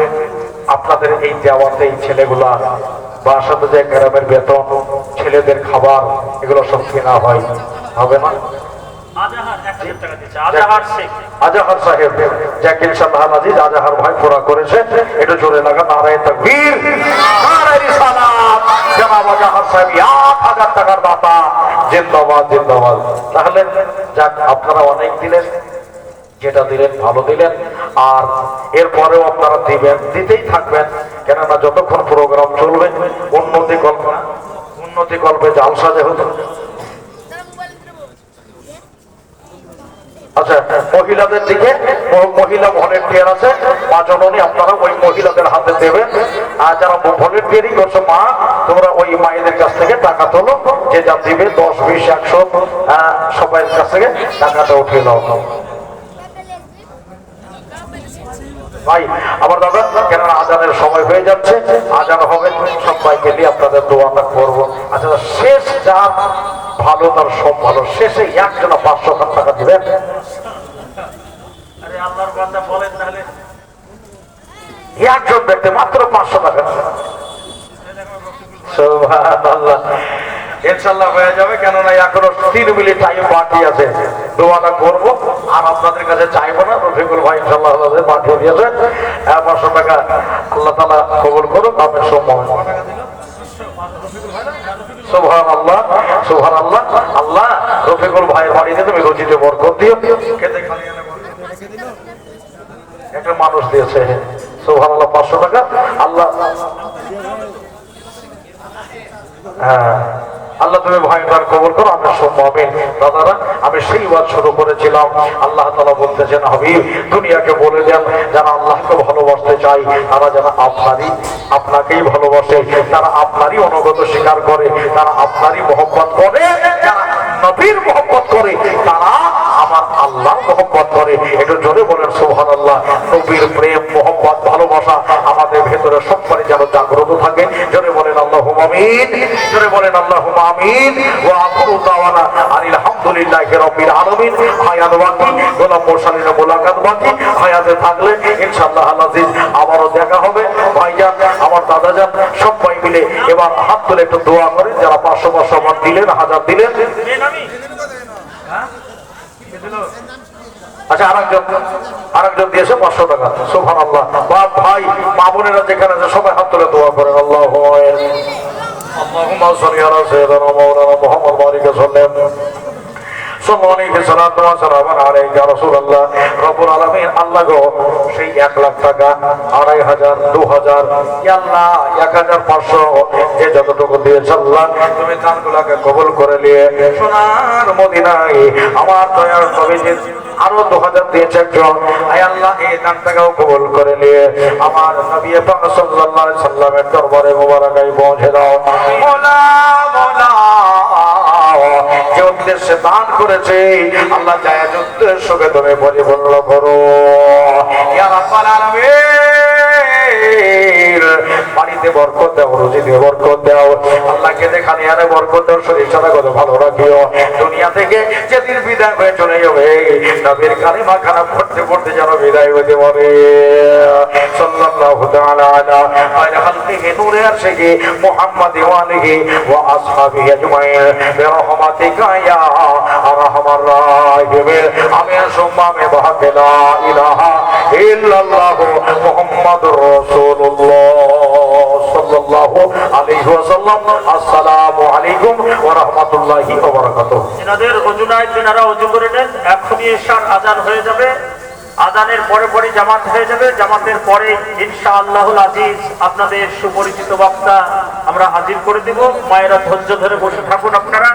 আপনাদের এই দেওয়াতে এই ছেলেগুলা বাসাতে যে গ্রামের বেতন, ছেলেদের খাবার, এগুলো সব কেনা হয়, হবে না? আজাহার 1000 টাকা দিচ্ছে, আজাহার শেখ, আজাহার সাহেব, যাকে ইনশাআল্লাহ আজিজ আজাহার ভাই পুরা করেছে, একটু জোরে লাগা নারে তাকবীর, নারে রিসালাত। জনাব আজাহার সাহেব 1000 টাকার দাতা, জিন্দাবাদ জিন্দাবাদ। তাহলে যাক, আপনারা অনেক দিলেন, যেটা দিলেন ভালো দিলেন, আর এরপরেও আপনারা দিবেন, দিতেই থাকবেন, কেননা যতক্ষণ প্রোগ্রাম চলবে উন্নতি কল্পে জালসা যেহেতু। আচ্ছা, মহিলাদের দিকে মহিলা ভলেন্টিয়ার আছে, মা জননী, আপনারা ওই মহিলাদের হাতে দেবেন। আর যারা ভলেন্টিয়ারিং করছে, মা তোমরা ওই মায়েদের কাছ থেকে টাকা তোলো, যে যা দিবে 10, 20, 100 সবাই কাছ থেকে টাকাটা উঠিয়ে নাও। ভাই আমার দাদা, কেননা আজানের সময় হয়ে যাচ্ছে, আজান হবে, সবাইকে নিয়ে আপনাদের দোয়াটা করবো। আচ্ছা, শেষ যা ভালো তার সব ভালো, শেষে একজনা 500 টাকা দিবেন। আরে আল্লাহর বান্দা বলেন, তাহলে একজন ব্যক্তি মাত্র 500 টাকা। সুবহানাল্লাহ, ইনশাআল্লাহ হয়ে যাবে, কেননা এখনো 3 মিনিট টাইম বাকি আছে। দোয়াটা করবো, আর আপনাদের কাছে চাইবো না। রফিকুল ভাই ইনশাআল্লাহ পাঠিয়ে দিয়েছে 500 টাকা, আল্লাহ তাআলা কবুল করুক। আপনার সম্মান। সুবহানাল্লাহ সুবহানাল্লাহ। আল্লাহ রফিকুল ভাইয়ের বাড়িতে তুমি রুজিতে বরকত দিও। খেতে খালি একটা মানুষ দিয়েছে সুবহানাল্লাহ 500 টাকা আল্লাহ হ্যাঁ আল্লাহ তুমি ভয়ঙ্কর কবুল করো আমরা সম্মামিন দাদারা আমি সেই ওয়াজ শুরু করেছিলাম আল্লাহ তাআলা বলতেছেন হাবিব দুনিয়াকে বলে দেন যারা আল্লাহকে ভালোবাসতে চায় তারা যেন আপনাকেই ভালোবাসে তারা আপনারই অনুগত স্বীকার করে তারা আপনারই মহব্বত করে যারা নবীর মহব্বত করে তারা আমার আল্লাহর মহব্বত করে একটু জোরে বলেন সুবহানাল্লাহ নবীর প্রেম মহব্বত ভালোবাসা আমাদের ভেতরে সবসময় যেন জাগ্রত থাকে জোরে বলেন আল্লাহুম্মা আমিন জোরে বলেন আল্লাহুম্মা আমিন ওয়া আখিরু দাওয়ানা আলহামদুলিল্লাহি রাব্বিল আলামিন হায়াত বাকি গোলাম মোরসালিনের মোলাকাত বাকি হায়াতে থাকলে ইনশাআল্লাহ আজিজ আবারও দেখা হবে ভাইজান আমার দাদাজান সবাই মিলে এবার হাত তুলে একটু দোয়া করেন যারা 500 বার দিলেন 1000 দিলেন আচ্ছা আরেকজন দিয়েছে 500 টাকা সুবহানাল্লাহ বাপ ভাই মা বোনেরা যেখানে আছে সবাই হাত তুলে দোয়া করেন আল্লাহুম্মা সাল্লি আলা সাইয়্যিদিনা মাওলানা মুহাম্মদ বারিকা সাল্লাম সম্মানিত সালাতু ওয়া সালাম আলাইকা রাসূলুল্লাহ রব্বুল আলামিন আল্লাহ গো সেই 1 লাখ টাকা 2500 2000 ইয়া আল্লাহ 1500 যে যতটুকু দিয়েছ আল্লাহ তুমি দানগুলোকে কবুল করে নিয়ে সোনার মদিনায় আমার দয়ার নবীজি আরো 2000 দিয়েছে একজন আয় আল্লাহ এই দানটাকেও কবুল করে নিয়ে আমার নবী পাক সাল্লাল্লাহু আলাইহি সাল্লামের দরবারে মোবারকায় পৌঁছে দাও মোলা মোলা যে উদ্দেশ্যে দান করেছে আল্লাহ জায়েজ উদ্দেশ্যকে তুমি পরিপূর্ণ করো ইয়া রাব্বাল আলামিন বাড়িতে বরকত দাও রুজিতে বরকত দাও আল্লাহকে দেখানি আরে বরকত দাও শরীর সারা কত ভালো রাখিও দুনিয়া থেকে যেদিন বিদায় হয়ে চলে যাবে নবীর কালিমা খারাপ পড়তে পড়তে যেন বিদায় হতে পারে সাল্লাল্লাহু তাআলা আলা খালকিহি নূরে আরশিহি মুহাম্মাদি ওয়া আলিহি ওয়া আসহাবিহি আজমাইন বিরহমাতিকা ইয়া আরহামার রাহিমিন আমিন সুম্মা আমিন বিহাক্কি লা ইলাহা ইল্লাল্লাহু মুহাম্মাদুর রাসূলুল্লাহ সাল্লাল্লাহু আলাইহি ওয়াসাল্লাম আসসালামু আলাইকুম ওয়া রাহমাতুল্লাহি ওয়া বারাকাতুহু এনাদের ওজুনায় যারা ওযু করে নেন এখনই ইশার আজান হয়ে যাবে আজানের পরে পরে জামাত হয়ে যাবে জামাতের পরে ইনশাআল্লাহুল আজিজ আপনাদের সুপরিচিত বক্তা আমরা হাজির করে দেব মায়েরা ধৈর্য ধরে বসে থাকুন আপনারা